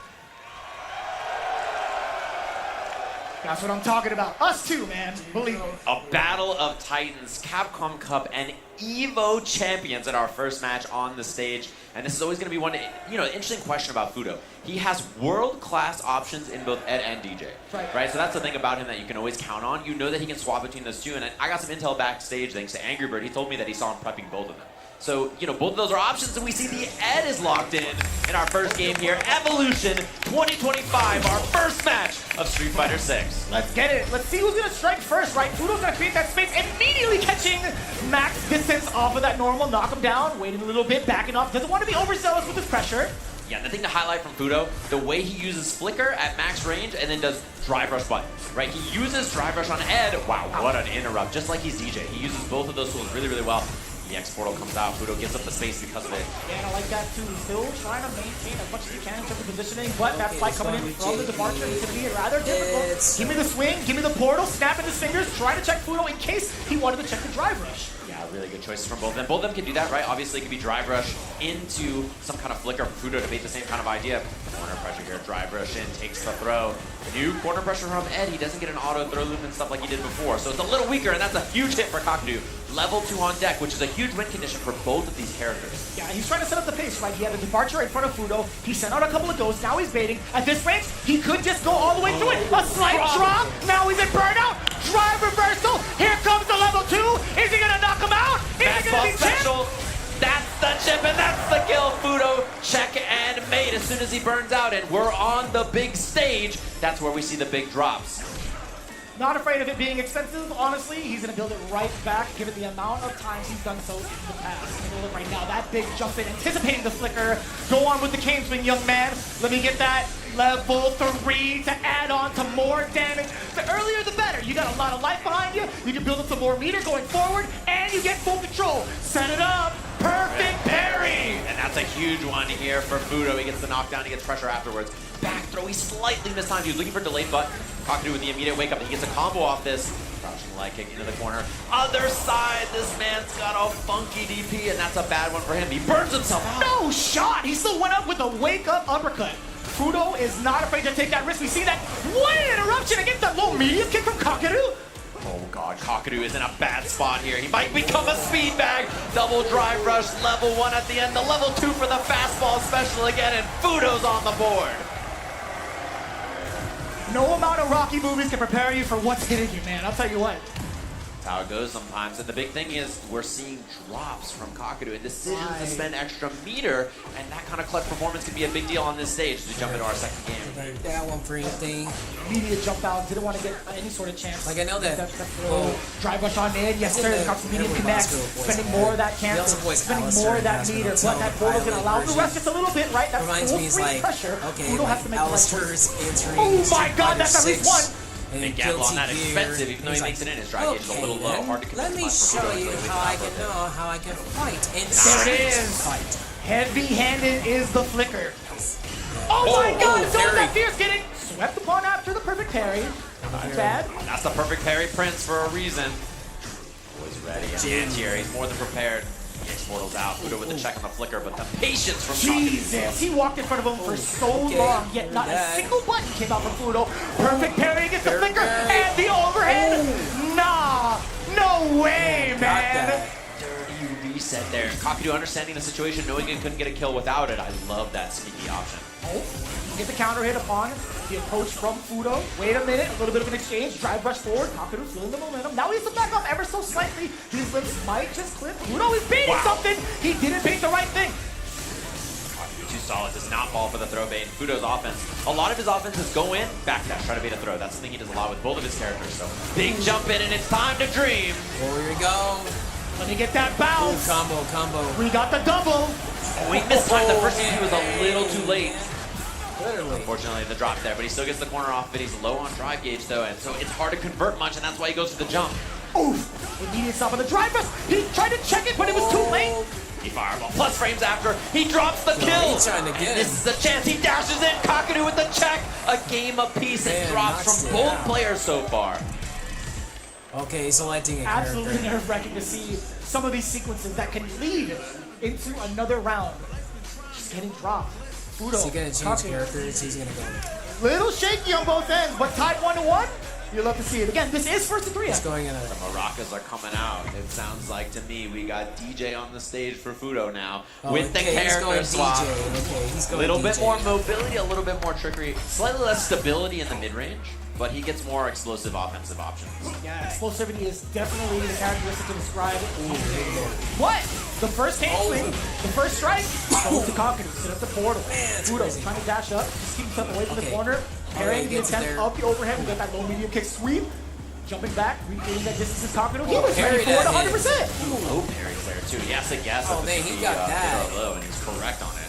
That's what I'm talking about. Us too, man. Believe me. A battle of titans, Capcom Cup, and EVO champions at our first match on the stage. And this is always going to be one, interesting question about Fudo. He has world-class options in both Ed and DJ. Right? So that's the thing about him that you can always count on. You know that he can swap between those two. And I got some intel backstage thanks to Angry Bird. He told me that he saw him prepping both of them. So, you know, both of those are options, and we see the Ed is locked in our first game here. Evolution 2025, our first match of Street Fighter 6. Let's get it. Let's see who's gonna strike first, right? Fudo's gonna create that space, immediately catching max distance off of that normal, knock him down, waiting a little bit, backing off. Doesn't want to be overzealous with his pressure. Yeah, the thing to highlight from Fudo, the way he uses Flicker at max range and then does Drive Rush button, right? He uses Drive Rush on Ed. Wow, what an interrupt. Just like he's DJ. He uses both of those tools really, really well. The X portal comes out. Fudo gives up the space because of it. Yeah, and I like that too. Still trying to maintain as much as he can in terms of positioning, but that fight coming in from the departure is going to be rather difficult. Give me the swing, give me the portal, snapping his fingers, trying to check Fudo in case he wanted to check the drive rush. Yeah, really good choices from both of them. Both of them can do that, right? Obviously, it could be Drive Rush into some kind of Flicker for Fudo to make the same kind of idea. Corner pressure here, Drive Rush in, takes the throw. New corner pressure from Ed. He doesn't get an auto throw loop and stuff like he did before. So it's a little weaker, and that's a huge hit for Kakadu. Level 2 on deck, which is a huge win condition for both of these characters. Yeah, he's trying to set up the pace, right? He had a departure in front of Fudo. He sent out a couple of goes. Now he's baiting. At this range, he could just go all the way through it. A slight drop. Now he's in burnout. Drive reversal. Here comes the level 2. Is he going to knock him out? Is it going to be special. That's the chip, and that's the kill. Fudo check and made as soon as he burns out, and we're on the big stage. That's where we see the big drops. Not afraid of it being expensive, honestly. He's going to build it right back, given the amount of times he's done so in the past. He's going to build it right now. That big jump in, anticipating the flicker. Go on with the cane swing, young man. Let me get that level 3 to add on to more damage. The earlier, the better. You got a lot of life behind you. You can build up some more meter going forward, and you get full control. Set it up. Perfect parry. And that's a huge one here for Fudo. He gets the knockdown, he gets pressure afterwards. Back throw, he slightly missed time. He was looking for delayed butt. Kakadu with the immediate wake up. He gets a combo off this. Crouching leg kick into the corner. Other side, this man's got a funky DP, and that's a bad one for him. He burns himself out. No shot. He still went up with a wake up uppercut. Fudo is not afraid to take that risk. We see that one interruption against that low medium kick from Kakadu. Oh god, Kakadu is in a bad spot here. He might become a speed bag. Double drive rush, level 1 at the end. The level 2 for the fastball special again, and Fudo's on the board. No amount of Rocky movies can prepare you for what's hitting you, man. I'll tell you what. That's how it goes sometimes. And the big thing is we're seeing drops from Kakadu and decisions to spend extra meter, and that kind of clutch performance can be a big deal on this stage as we jump into our second game. That one for anything. Immediate jump out, didn't want to get any sort of chance. Like I know that. Drive rush on in, yes sir, got some medium connects, spending more of that cancer, spending more of that meter, but that portal's gonna allow the rest just a little bit, right? That's reminds me, it's like, pressure. okay, Fudo like has to make Alistair's entering. Oh my god, that's at least one! And gamble on that expensive, even though he makes it in. His drive gauge is a little low, hard to convince. Let me show you how I can fight. And there it is! Heavy-handed is the flicker. Oh my god, so is that fierce getting swept upon after the perfect parry. Not bad. That's the perfect parry prince for a reason. Boy's ready. And here, he's more than prepared. He portals out. Fudo with the check on the flicker, but the patience from Jesus, he walked in front of him for so long, yet not a single button came out from Fudo. Perfect parry against the flicker, and the overhead. Nah, no way, man. Dirty reset there. Kakadu understanding the situation, knowing he couldn't get a kill without it. I love that sneaky option. Oh, get the counter hit upon the approach from Fudo. Wait a minute, a little bit of an exchange. Drive rush forward. Kakadu feeling the momentum. Now he's to back off ever so slightly. These lips might just clip. Fudo is baiting something. He didn't bait the right thing. Too solid, does not fall for the throw bait. Fudo's offense, a lot of his offenses go in, backdash, try to bait a throw. That's something he does a lot with both of his characters. So big jump in, and it's time to dream. Here we go. Let me get that bounce. Ooh, combo. We got the double. Oh, he missed time. The first time he was a little too late. Literally. Unfortunately, the drop there, but he still gets the corner off, but he's low on drive gauge though, and so it's hard to convert much, and that's why he goes for the jump. Oof! Immediate stop on the drive rush. He tried to check it, but it was too late. He fireball. Plus frames after, he drops the kill. He's trying to get This is the chance. He dashes in. Kakadu with the check. A game apiece and drops from both players so far. Okay, selecting a Absolutely character. nerve-wracking to see some of these sequences that can lead into another round. Just getting dropped. Fudo. Is he gonna change characters? He's gonna go. Little shaky on both ends, but tied 1-1. You'll love to see it. Again, this is first to 3. He's going in a... The maracas are coming out. It sounds like to me we got DJ on the stage for Fudo now with the character swap. Okay, he's going A little bit DJ. more mobility, a little bit more trickery, slightly less stability in the mid-range, but he gets more explosive offensive options. Yeah, explosivity is definitely the characteristic to describe. What? The first hand swing, the first strike, goes to Kakadu, set up the portal. Fudo trying to dash up, just keep himself away from the corner, parrying the attempt of the overhead, we got that low medium kick sweep, jumping back, regaining that distance is Kakadu. He was ready for it 100%. Low parry there too. He has to guess. Oh man, he got that. Low, and he's correct on it.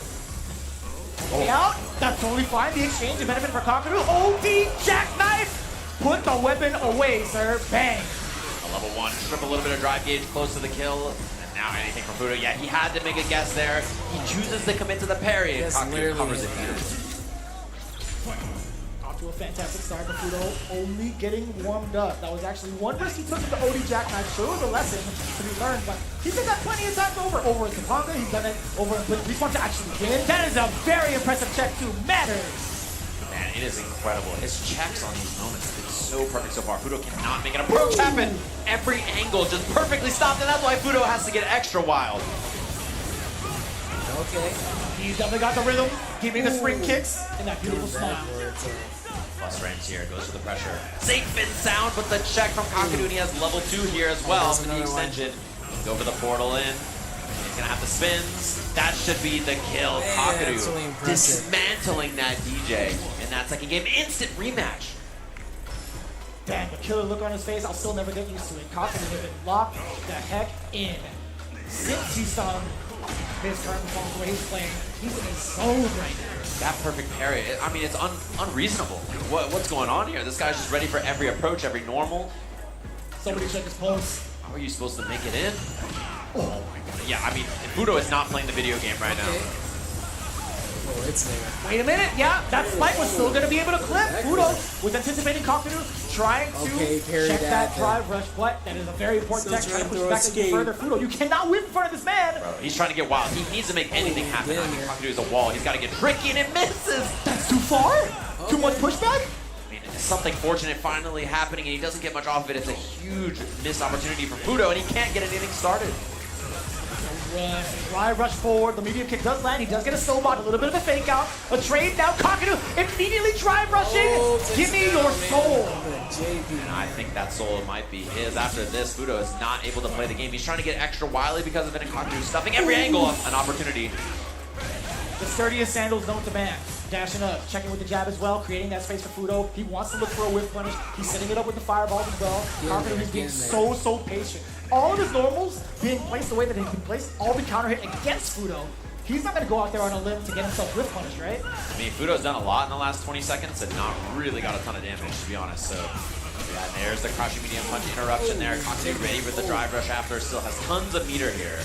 Way out, that's totally fine. The exchange, the benefit for Kakadu. OD jackknife! Put the weapon away, sir. Bang. A level 1, strip a little bit of drive gauge close to the kill. Now anything from Fudo. Yeah, he had to make a guess there. He chooses to commit to the parry, and Kakadu covers it beautifully. Off to a fantastic start, but Fudo only getting warmed up. That was actually one risk he took with the OD jackknife. Sure, it was a lesson to be learned, but he did that plenty of times over. Over in Kapanga, he's done it over in Blitz. He wants to actually win. That is a very impressive check to Matters. Man, it is incredible. His checks on these moments have been so perfect so far. Fudo cannot make an approach happen. Every angle just perfectly stopped, and that's why Fudo has to get extra wild. Okay. He's definitely got the rhythm, giving the spring kicks, and that beautiful smile. Plus range here, goes for the pressure. Safe and sound, but the check from Kakadu, and he has level 2 here as well for the extension. Go for the portal in. He's gonna have the spins. That should be the kill. Kakadu really dismantling that DJ in that second game. Instant rematch. Damn, the killer look on his face, I'll still never get used to it. Kakadu has been locked the heck in. Since he saw his current performance, the way he's playing, he's in his zone right now. That perfect parry, I mean, it's unreasonable. What's going on here? This guy's just ready for every approach, every normal. Somebody check his pulse. How are you supposed to make it in? Oh my god. Yeah, I mean, Fudo is not playing the video game right now. Oh, it's there. Wait a minute, yeah, that spike was still going to be able to clip. Fudo was anticipating Kakadu, trying to check that drive rush, but that is a very important tech, trying to push back even further. Fudo, you cannot win in front of this man. Bro, he's trying to get wild. He needs to make anything happen. I mean, Kakadu is a wall. He's got to get tricky, and it misses. That's too far? Too much pushback? I mean, it's something fortunate finally happening, and he doesn't get much off of it. It's a huge missed opportunity for Fudo, and he can't get anything started. Drive rush forward, the medium kick does land, he does get a snowball, a little bit of a fake out, a trade now, Kakadu immediately drive rushing, give me your soul. And I think that soul might be his. After this, Fudo is not able to play the game. He's trying to get extra wily because of it, and Kakadu stuffing every angle an opportunity. The sturdiest sandals known to man. Dashing up, checking with the jab as well, creating that space for Fudo. He wants to look for a whip punish. He's setting it up with the fireballs as well. Kakadu is being so patient. All of his normals being placed the way that they've been placed, all the counter hit against Fudo. He's not going to go out there on a limb to get himself whip punished, right? I mean, Fudo's done a lot in the last 20 seconds and not really got a ton of damage, to be honest. So, yeah, and there's the crouching medium punch interruption there. Kakadu ready with the drive rush after. Still has tons of meter here.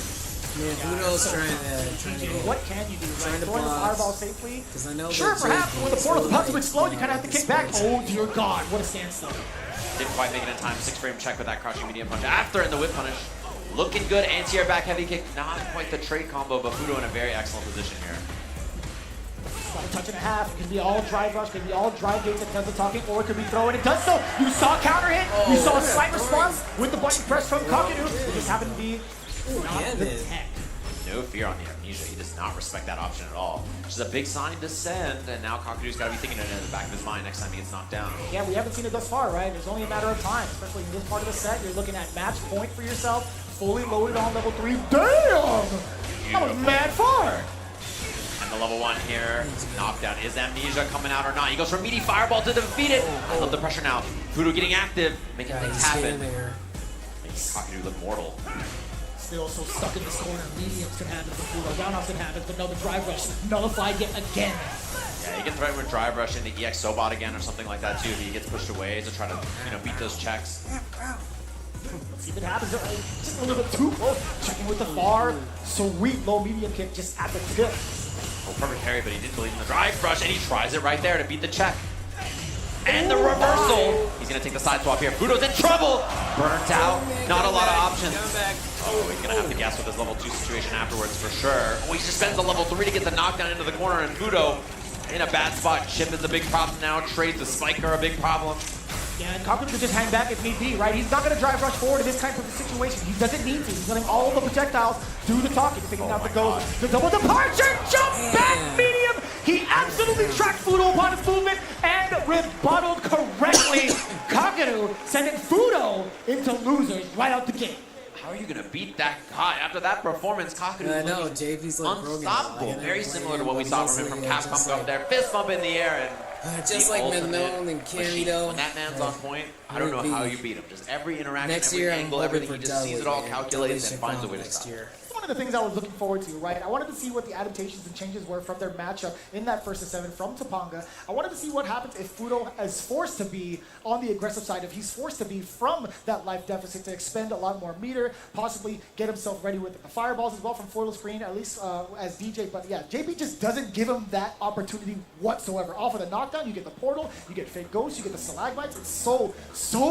Yeah, Fudo's trying to what can you do? Trying to throwing the block. fireball safely? Because I know Sure, perhaps when the portal's about to explode, you kind of have to kick back. Oh dear God, what a standstill. Didn't quite make it in time. 6-frame check with that crouching medium punch after in the whip punish. Looking good. Anti-air back heavy kick. Not quite the trade combo, but Fudo in a very excellent position here. About a touch and a half. It could be all drive rush, could be all drive gates that does the talking, or it could be throw, and it does so. You saw counter hit. You saw a slight response with the button press from Kakadu. It just happened to be not the tech. No fear on the amnesia. He does not respect that option at all. Which is a big sign to send, and now Kakadu's got to be thinking it in the back of his mind next time he gets knocked down. Yeah, we haven't seen it thus far, right? It's only a matter of time, especially in this part of the set. You're looking at match point for yourself, fully loaded on level 3. Damn! That was mad far! And the level 1 here, knockdown. Is amnesia coming out or not? He goes for meaty fireball to defeat it. I love the pressure now. Fudo getting active, making things happen. Makes Kakadu look mortal. Still so stuck in this corner. Mediums can happen for Fudo. Roundhouse can happen, but no, the drive rush nullified yet again. Yeah, he can threaten with drive rush into EX Sobot again or something like that too if he gets pushed away to try to, beat those checks. Let's see if it happens. Just a little bit too close. Checking with the far. Sweet low medium kick just at the tip. Oh, perfect parry, but he didn't believe in the drive rush, and he tries it right there to beat the check. And the reversal. He's going to take the side swap here. Fudo's in trouble. Burnt out. Not a lot of options. Oh, he's going to have to guess with his level 2 situation afterwards for sure. Oh, he just spends a level 3 to get the knockdown into the corner, and Fudo in a bad spot. Chip is a big problem now. Trades with Spike are a big problem. Yeah, and Kakadu could just hang back if need be, right? He's not going to drive rush forward in this kind of situation. He doesn't need to. He's letting all the projectiles do the talking. He's taking out the goes. The double departure, jump back medium. He absolutely tracked Fudo upon his movement and rebutted correctly. Kakadu sending Fudo into losers right out the gate. How are you going to beat that guy? After that performance, Kakadu I was know, looking JP's like unstoppable. broken. Very similar to what we saw from him from Capcom up there. Fist bump in the air and just the like ultimate Manon and machine. Kamido. When that man's on point, I don't know how you beat him. Just every interaction, Next every year, angle, I'm everything, hoping he for just sees it all, Dudley, calculates, and Dudley finds a should way to come stop. next year. One of the things I was looking forward to, right? I wanted to see what the adaptations and changes were from their matchup in that 1st of 7 from Topanga. I wanted to see what happens if Fudo is forced to be on the aggressive side, if he's forced to be from that life deficit to expend a lot more meter, possibly get himself ready with the fireballs as well from Foil Screen, at least as DJ. But yeah, JP just doesn't give him that opportunity whatsoever. Off of the knockdown, you get the portal, you get fake ghosts, you get the stalagmites. It's so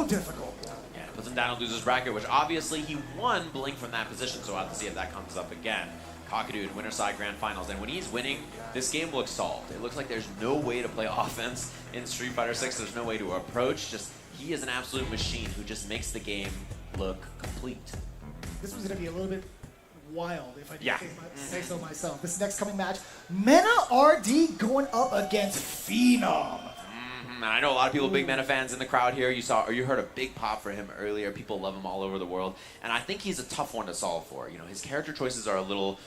difficult. Yeah, puts him down in loser's bracket, which obviously he won Blink from that position, so we'll have to see if that comes up again. Kakadu in winner side grand finals, and when he's winning, this game looks solved. It looks like there's no way to play offense in Street Fighter 6. There's no way to approach. Just he is an absolute machine who just makes the game look complete. This was going to be a little bit wild, if I Yeah. say so myself. This next coming match, Mena RD going up against Phenom. And I know a lot of people, big Mena fans in the crowd here. You saw, or you heard a big pop for him earlier. People love him all over the world, and I think he's a tough one to solve for. You know, his character choices are a little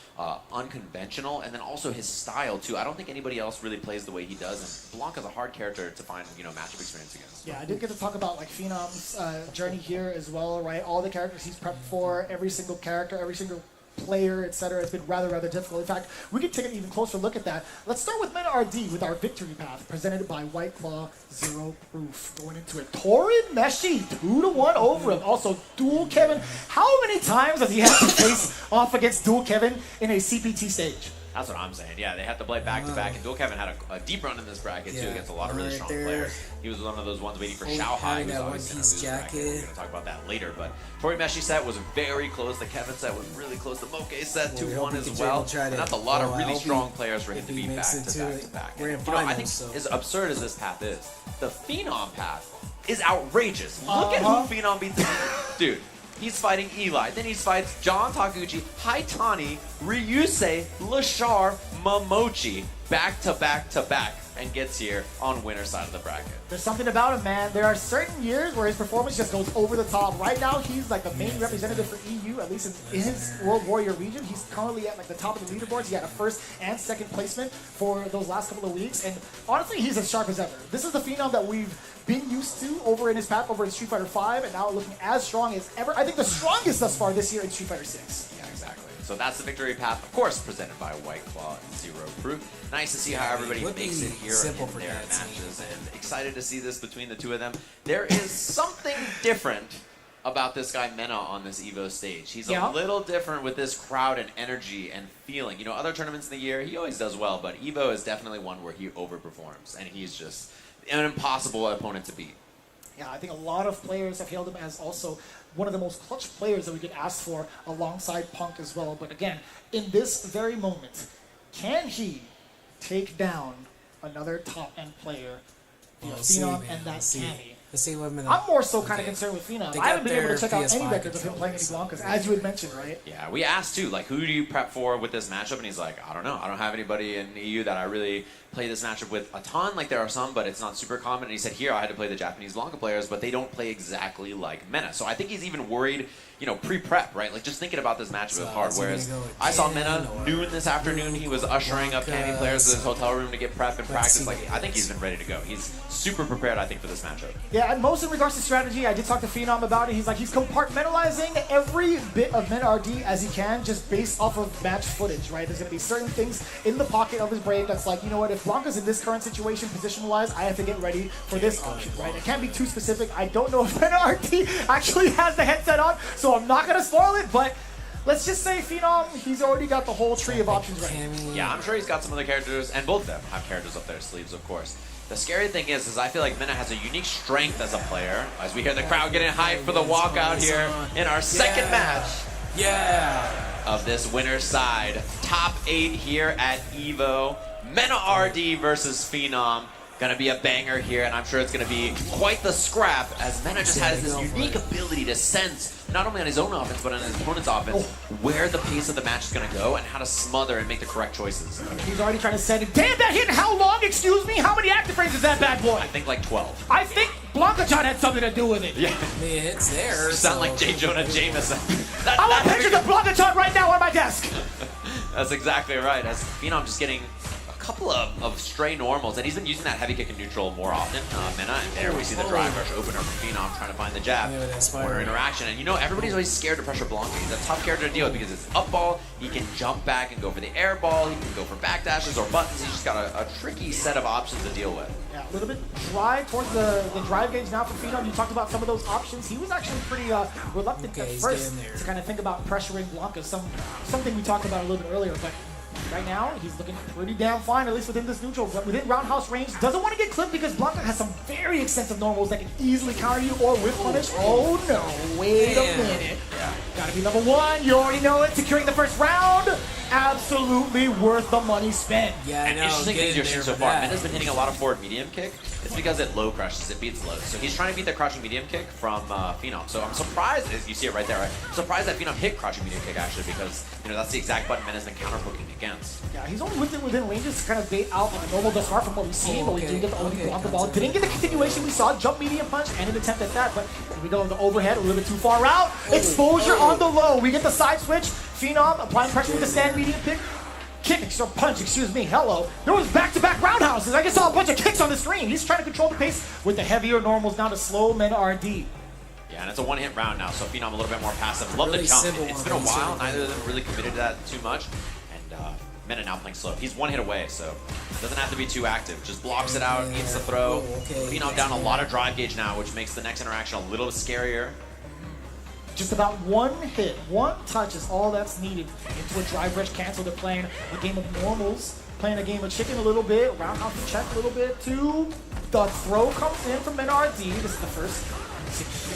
unconventional, and then also his style too. I don't think anybody else really plays the way he does, and Blanca's a hard character to find, you know, matchup experience against. Yeah, I did get to talk about like Phenom's journey here as well, right? All the characters he's prepped for, every single character, every single player, etc. It's been rather difficult. In fact, we can take an even closer look at that. Let's start with Mena RD with our victory path presented by White Claw Zero Proof. Going into it, Torin Meshi 2-1 over him. Also, Dual Kevin. How many times has he had to face off against Dual Kevin in a CPT stage? That's what I'm saying. Yeah, they have to play back-to-back, and Dual Kevin had a deep run in this bracket, too, against a lot of really strong players. He was one of those ones waiting for Xiaohai, who's always in his bracket. We're going to talk about that later, but Tori Meshi set was very close. The Kevin set was really close. The Moke set 2-1 as well. And that's a lot of really strong players for him to beat back-to-back. You know, I think as absurd as this path is, the Phenom path is outrageous. Look at who Phenom beats. Dude. He's fighting Eli. Then he fights John Taguchi, Haitani, Ryusei, Lashar, Momochi, back-to-back, and gets here on winner's side of the bracket. There's something about him, man. There are certain years where his performance just goes over the top. Right now, he's like the main representative for EU, at least in his World Warrior region. He's currently at like the top of the leaderboards. He had a 1st and 2nd placement for those last couple of weeks. And honestly, he's as sharp as ever. This is the Phenom that we've been used to over in his path over in Street Fighter 5, and now looking as strong as ever. I think the strongest thus far this year in Street Fighter 6. Yeah, exactly. So that's the victory path, of course, presented by White Claw Zero Proof. Nice to see how everybody makes it here in their matches, and excited to see this between the two of them. There is something different about this guy Mena on this EVO stage. He's a little different with this crowd and energy and feeling. You know, other tournaments in the year, he always does well, but EVO is definitely one where he overperforms, and he's just an impossible opponent to beat. Yeah, I think a lot of players have hailed him as also one of the most clutch players that we could ask for alongside Punk as well. But again, in this very moment, can he take down another top-end player via Phenom and that Cammy? I'm more so kind of concerned with Phenom. I haven't been able to check out any records of him playing any Blankas, as you had mentioned, right? Yeah, we asked too, like, who do you prep for with this matchup? And he's like, I don't know. I don't have anybody in EU that I really play this matchup with a ton. Like, there are some, but it's not super common. And he said, here, I had to play the Japanese Blanka players, but they don't play exactly like Mena. So I think he's even worried, you know, pre-prep, right? Like, just thinking about this matchup is hard. Whereas I saw Mena noon this afternoon. He was ushering up Cammy players to his hotel room to get prep and practice. Like, I think he's been ready to go. He's super prepared, I think, for this matchup. Yeah, and most in regards to strategy, I did talk to Phenom about it. He's like, he's compartmentalizing every bit of Mena RD as he can, just based off of match footage, right? There's going to be certain things in the pocket of his brain that's like, you know what, if Blanka's in this current situation, position-wise, I have to get ready for this option, right? It can't be too specific. I don't know if Mena RD actually has the headset on, so I'm not going to spoil it, but let's just say Phenom, he's already got the whole tree of options ready. Yeah, I'm sure he's got some other characters, and both of them have characters up their sleeves, of course. The scary thing is I feel like Mena has a unique strength as a player. As we hear the crowd getting hyped for the walkout here in our second match of this winner's side. Top 8 here at EVO. Mena RD versus Phenom. Gonna be a banger here, and I'm sure it's gonna be quite the scrap, as Mena just has this unique ability to sense, not only on his own offense, but on his opponent's offense, where the pace of the match is gonna go and how to smother and make the correct choices. He's already trying to send it. Damn, that hit how long? Excuse me? How many active frames is that bad boy? I think like 12. I think Blanka shot had something to do with it. Yeah. I mean, it's there. You sound like J. Jonah Jameson. I want pictures of Blanca shot right now on my desk. That's exactly right. As Phenom just getting a couple of stray normals, and he's been using that heavy kick in neutral more often. Mena, and there we see the drive rush opener from Phenom trying to find the jab. Corner interaction. And you know, everybody's always scared to pressure Blanca. He's a tough character to deal with because it's up ball, he can jump back and go for the air ball, he can go for backdashes or buttons. He's just got a tricky set of options to deal with. Yeah, a little bit dry towards the drive gauge now for Phenom. You talked about some of those options. He was actually pretty reluctant at first to kind of think about pressuring Blanca. Something we talked about a little bit earlier, but right now, he's looking pretty damn fine, at least within this neutral. But within roundhouse range, doesn't want to get clipped because Blanca has some very extensive normals that can easily counter you or whip punish. Oh no, wait a minute. Yeah. Gotta be level 1, you already know it. Securing the first round, absolutely worth the money spent. Yeah, I And know. interesting things you're seeing so for far. that. Mena's been hitting a lot of forward medium kick. It's because it low crushes, it beats low. So he's trying to beat the crouching medium kick from Phenom. So I'm surprised, as you see it right there, right? I'm surprised that Phenom hit crouching medium kick actually because, you know, that's the exact button Mena's been counter poking against. Yeah, he's only within ranges to kind of bait out like a normal thus far from what we've seen, but we did get the OD Blanca ball. Didn't get the continuation we saw, jump medium punch and an attempt at that, but here we go in the overhead, a little bit too far out. Exposure on the low. We get the side switch. Phenom applying pressure with the stand medium pick. Punch, excuse me, hello. There was back-to-back roundhouses. I just saw a bunch of kicks on the screen. He's trying to control the pace with the heavier normals now to slow Mena RD. Yeah, and it's a one-hit round now, so Phenom a little bit more passive. Love the jump. It's been a while, neither of them really committed to that too much. And Mena now playing slow. He's one hit away, so doesn't have to be too active. Just blocks it out, eats the throw. Phenom down a lot of drive gauge now, which makes the next interaction a little scarier. Just about one hit, one touch is all that's needed into a drive rush cancel. They're playing a game of normals, playing a game of chicken a little bit, roundhouse and check a little bit too. The throw comes in from NRD. This is the first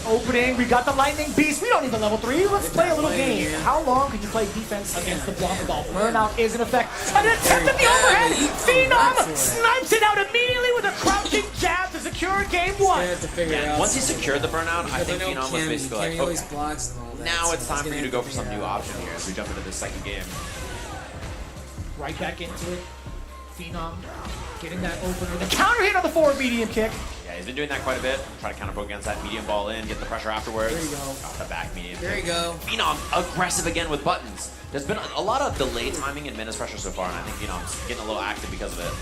opening. We got the lightning beast. We don't need the level 3. Let's play a little game. How long can you play defense against the Blanca ball? Burnout is in effect. An attempt at the overhead. Phenom snipes it out immediately with a crouching jab to secure game 1. Yeah, once he secured the burnout, I think Phenom was basically like, okay, blocks and all that, now it's so time he's for you to gonna go for some new option here as we jump into this second game. Right back into it. Phenom getting that opener. The counter hit on the forward medium kick. Yeah, he's been doing that quite a bit. Try to counter poke against that medium ball in, get the pressure afterwards. There you go. Got the back medium There kick. you go. Phenom aggressive again with buttons. There's been a lot of delay timing in Mena's pressure so far, and I think Phenom's getting a little active because of it.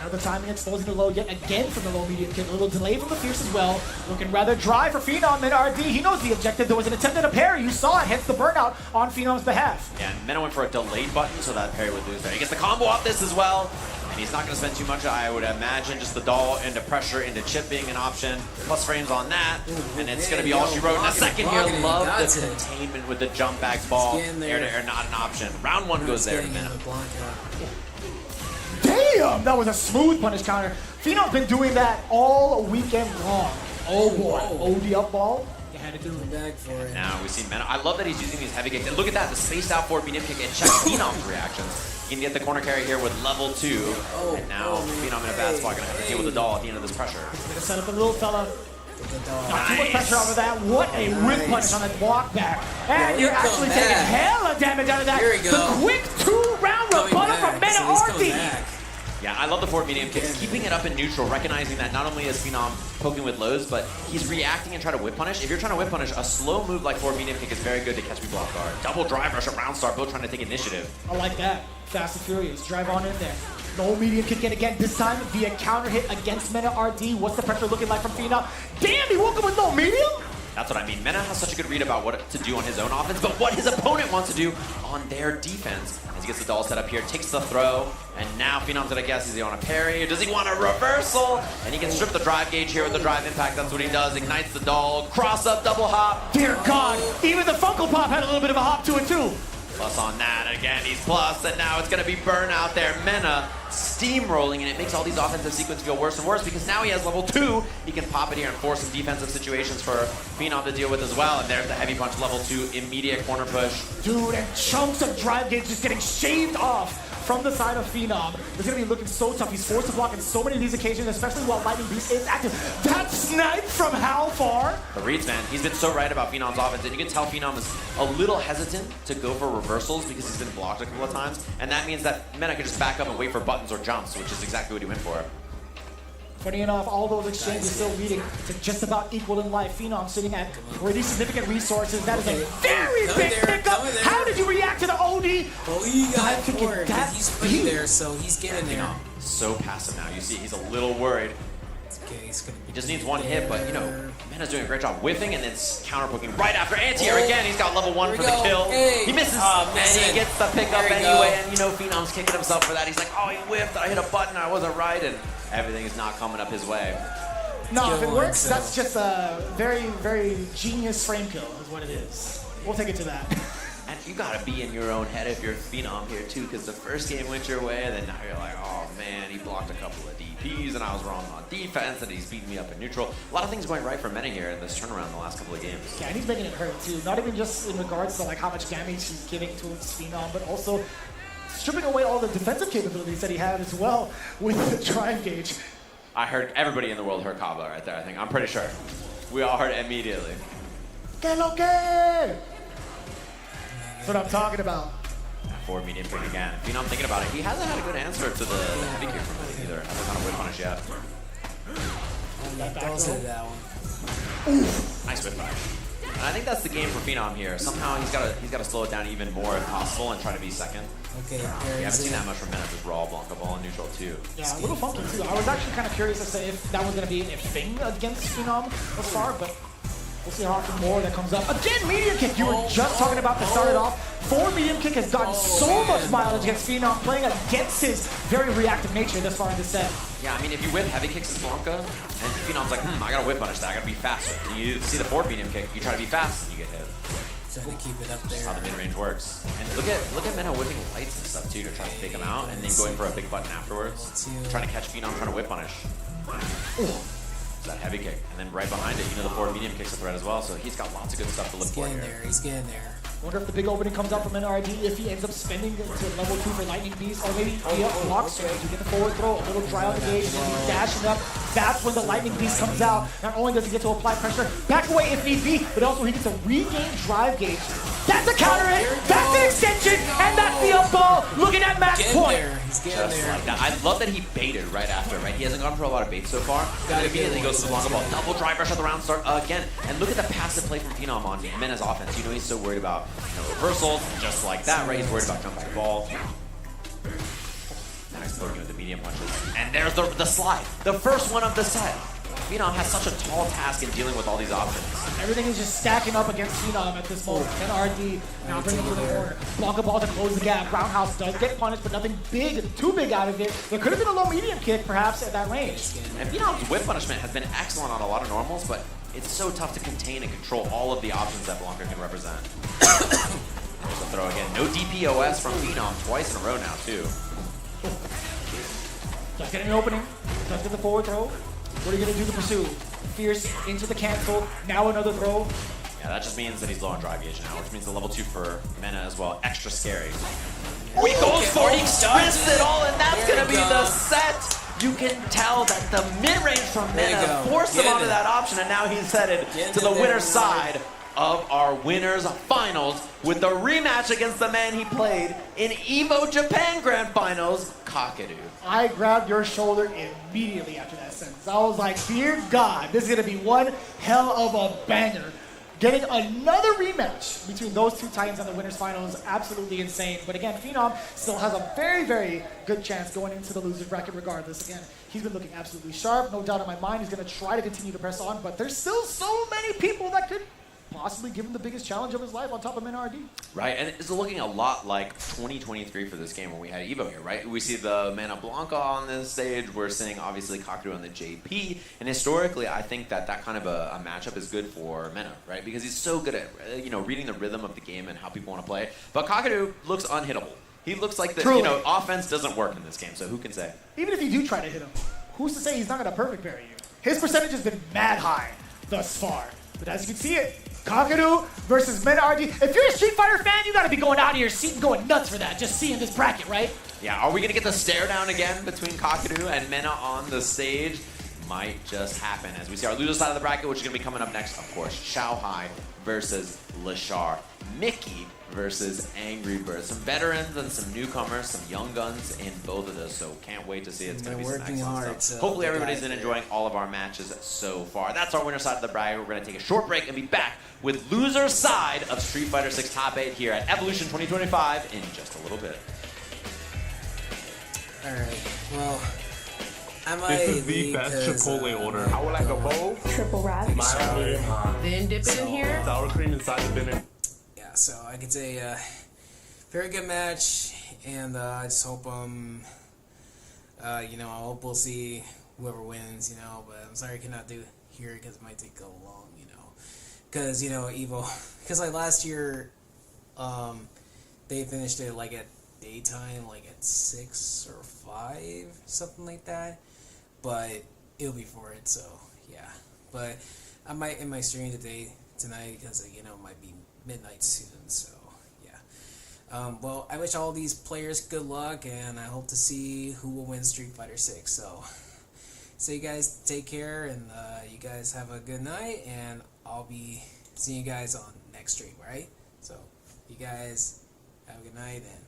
Now the timing exposing the low yet again from the low medium kick. A little delay from the fierce as well. Looking rather dry for Phenom and RD. He knows the objective. There was an attempt at a parry. You saw it, hence the burnout on Phenom's behalf. Yeah, and Mena went for a delayed button, so that parry would lose there. He gets the combo off this as well. And he's not going to spend too much, I would imagine. Just the doll into pressure, into chip being an option. Plus frames on that. And it's going to be all she wrote in a second here. Love the containment with the jump back ball. Air to air, not an option. Round 1 goes there to Mena. Damn, that was a smooth punish counter. Phenom's been doing that all weekend long. Oh boy, OD up ball. You had to do it. Back for it. Now we see Mena. I love that he's using these heavy kicks. And look at that, the spaced out forward medium kick and check Phenom's reactions. He can get the corner carry here with level 2. And now Phenom in a bad spot, gonna have to deal with the doll at the end of this pressure. Gonna set up the little fella. Not too much pressure over that. What a whip punch on that walk back. And you're actually taking hella damage out of that. Here we go. The quick 2-round rebuttal from Mena RD. Yeah, I love the forward medium kicks. Keeping it up in neutral, recognizing that not only is Phenom poking with lows, but he's reacting and trying to whip punish. If you're trying to whip punish, a slow move like forward medium kick is very good to catch me block guard. Double drive rush, a round start, both trying to take initiative. I like that. Fast and Furious. Drive on in there. No medium kick in again. This time via counter hit against Mena RD. What's the pressure looking like from Phenom? Damn, he woke up with no medium? That's what I mean. Mena has such a good read about what to do on his own offense, but what his opponent wants to do on their defense. As he gets the doll set up here, takes the throw, and now Phenom's gonna guess, is he on a parry, or does he want a reversal? And he can strip the drive gauge here with the drive impact. That's what he does. Ignites the doll, cross up, double hop. Dear God, even the Funko Pop had a little bit of a hop to it too. Plus on that, again, he's plus, and now it's gonna be burnout there. Mena steamrolling, and it makes all these offensive sequences feel worse and worse because now he has level 2. He can pop it here and force some defensive situations for Phenom to deal with as well. And there's the heavy punch level 2, immediate corner push. Dude, and chunks of drive gauge just getting shaved off from the side of Phenom. He's gonna be looking so tough. He's forced to block in so many of these occasions, especially while Lightning Beast is active. That snipe from how far? The reads, man, he's been so right about Phenom's offense, and you can tell Phenom is a little hesitant to go for reversals because he's been blocked a couple of times, and that means that Mena can just back up and wait for buttons or jumps, which is exactly what he went for. Funny enough, all those exchanges still leading to just about equal in life. Phenom sitting at pretty significant resources. That is a very big pickup. How did you react to the OD? Well, he got Dive kick forward, at but he's pretty there, so he's getting there. So passive now. You see, he's a little worried. Okay, he's gonna He just needs one hit, but you know, Mena's doing a great job whiffing and then counter poking right after anti-air again. He's got level 1 for the kill. Hey. He misses, and he gets the pickup anyway. And you know, Phenom's kicking himself for that. He's like, oh, he whiffed. I hit a button. I wasn't right, and everything is not coming up his way. No, if it works, that's just a very, very genius frame kill is what it is. We'll take it to that. And you gotta be in your own head if you're Phenom here too, because the first game went your way, and then now you're like, oh man, he blocked a couple of DPs, and I was wrong on defense, and he's beating me up in neutral. A lot of things going right for Mena here in this turnaround the last couple of games. Yeah, and he's making it hurt too. Not even just in regards to like how much damage he's giving to his Phenom, but also stripping away all the defensive capabilities that he had as well with the drive gauge. I heard everybody in the world heard Kabla right there, I think. I'm pretty sure. We all heard it immediately. Que lo que? That's what I'm talking about. Forward medium kick again. Phenom thinking about it. He hasn't had a good answer to the heavy kick from Mena either. Hasn't gone a whip punish yet. that one. Nice whip punish. And I think that's the game for Phenom here. Somehow he's got to slow it down even more if possible and try to be second. Okay, We haven't seen that much from Mena. Just raw Blanca ball in neutral too. Yeah, a little funky too. I was actually kind of curious to say if that was going to be a thing against Phenom thus far, but we'll see how often more that comes up. Again, medium kick. You were just talking about to start it off. Forward medium kick has gotten so much mileage against Phenom, playing against his very reactive nature this far in the set. Yeah, I mean, if you whip heavy kicks as Blanca, and Phenom's like, I gotta whip punish that, I gotta be faster. And you see the forward medium kick, you try to be fast, and you get hit. Trying to keep it up there. That's how the mid-range works. And look at Mena whipping lights and stuff too to try to fake him out, and then going for a big button afterwards. Trying to catch Phenom, trying to whip punish. That heavy kick, and then right behind it, you know, the forward medium kick's a threat as well, so he's got lots of good stuff to look for here. He's getting there. Wonder if the big opening comes out from NRD if he ends up spending to level 2 for Lightning Beast, or maybe he blocks it. You get the forward throw, a little dry on the gauge, and then he's dashing up. That's when the Lightning Beast comes out. Not only does he get to apply pressure, back away if need be, but also he gets a regain drive gauge. That's a counter hit, that's an extension, and that's the up ball. Looking at match point. He's getting there. Like that. I love that he baited right after, right? He hasn't gone for a lot of baits so far. And immediately goes to the long ball. Double drive rush at the round start again. And look at the passive play from Phenom on Mena's offense. You know, he's so worried about reversals, just like that, right? He's worried about jump back ball. Nice poking with the medium punches. And there's the slide. The first one of the set. Phenom has such a tall task in dealing with all these options. Everything is just stacking up against Phenom at this moment. NRD now bringing him to the corner. Blanca ball to close the gap. Roundhouse does get punished, but nothing too big out of it. There could have been a low medium kick, perhaps, at that range. And Phenom's whip punishment has been excellent on a lot of normals, but it's so tough to contain and control all of the options that Blanca can represent. There's a throw again. No DPOS from Phenom twice in a row now, too. Just getting an opening. Just get the forward throw. What are you going to do to pursue? Fierce into the cancel. Now another throw. Yeah, that just means that he's low on drive gauge now, which means the level 2 for Mena as well. Extra scary. Oh, he goes for it. He sprints it all, and that's going to be the set. You can tell that the mid-range from Mena forced him onto that option, and now he's headed to the winner's side of our winners finals with the rematch against the man he played in EVO Japan Grand Finals, Kakadu. I grabbed your shoulder immediately after that sentence. I was like, dear God, this is going to be one hell of a banger. Getting another rematch between those two titans on the winners finals is absolutely insane. But again, Phenom still has a very, very good chance going into the loser's bracket regardless. Again, he's been looking absolutely sharp. No doubt in my mind he's going to try to continue to press on. But there's still so many people that could possibly give him the biggest challenge of his life on top of NRD. Right, and it's looking a lot like 2023 for this game when we had EVO here, right? We see the Mana Blanca on this stage. We're seeing, obviously, Kakadu on the JP. And historically, I think that kind of a matchup is good for Mena, right? Because he's so good at, reading the rhythm of the game and how people want to play. But Kakadu looks unhittable. He looks like the, offense doesn't work in this game, so who can say? Even if you do try to hit him, who's to say he's not going to perfect parry you? His percentage has been mad high thus far. But as you can see it, Kakadu versus Mena RD. If you're a Street Fighter fan, you gotta be going out of your seat and going nuts for that, just seeing this bracket, right? Yeah, are we gonna get the stare down again between Kakadu and Mena on the stage? Might just happen as we see our loser side of the bracket, which is gonna be coming up next, of course, Xiao Hai versus Lashar. Mickey versus Angry Birds. Some veterans and some newcomers, some young guns in both of those, so can't wait to see it. It's going to be some working excellent hard, stuff. so Hopefully they everybody's got been it. enjoying all of our matches so far. That's our winner side of the bracket. We're going to take a short break and be back with loser side of Street Fighter 6 Top 8 here at Evolution 2025 in just a little bit. Alright, well, I might This is the leave best 'cause, Chipotle order. I would like a bowl. Triple wrap. Then dip it in here. Sour cream inside the bin. Yeah, so I could say very good match, and I just hope I hope we'll see whoever wins, but I'm sorry I cannot do here because it might take a long, because EVO, because like last year, they finished it like at daytime, like at 6 or 5, something like that, but it'll be for it, so yeah. But I might end my stream tonight because it might be midnight soon, so yeah. Well, I wish all these players good luck, and I hope to see who will win Street Fighter 6. So you guys take care, and you guys have a good night, and I'll be seeing you guys on next stream, right? So you guys have a good night, and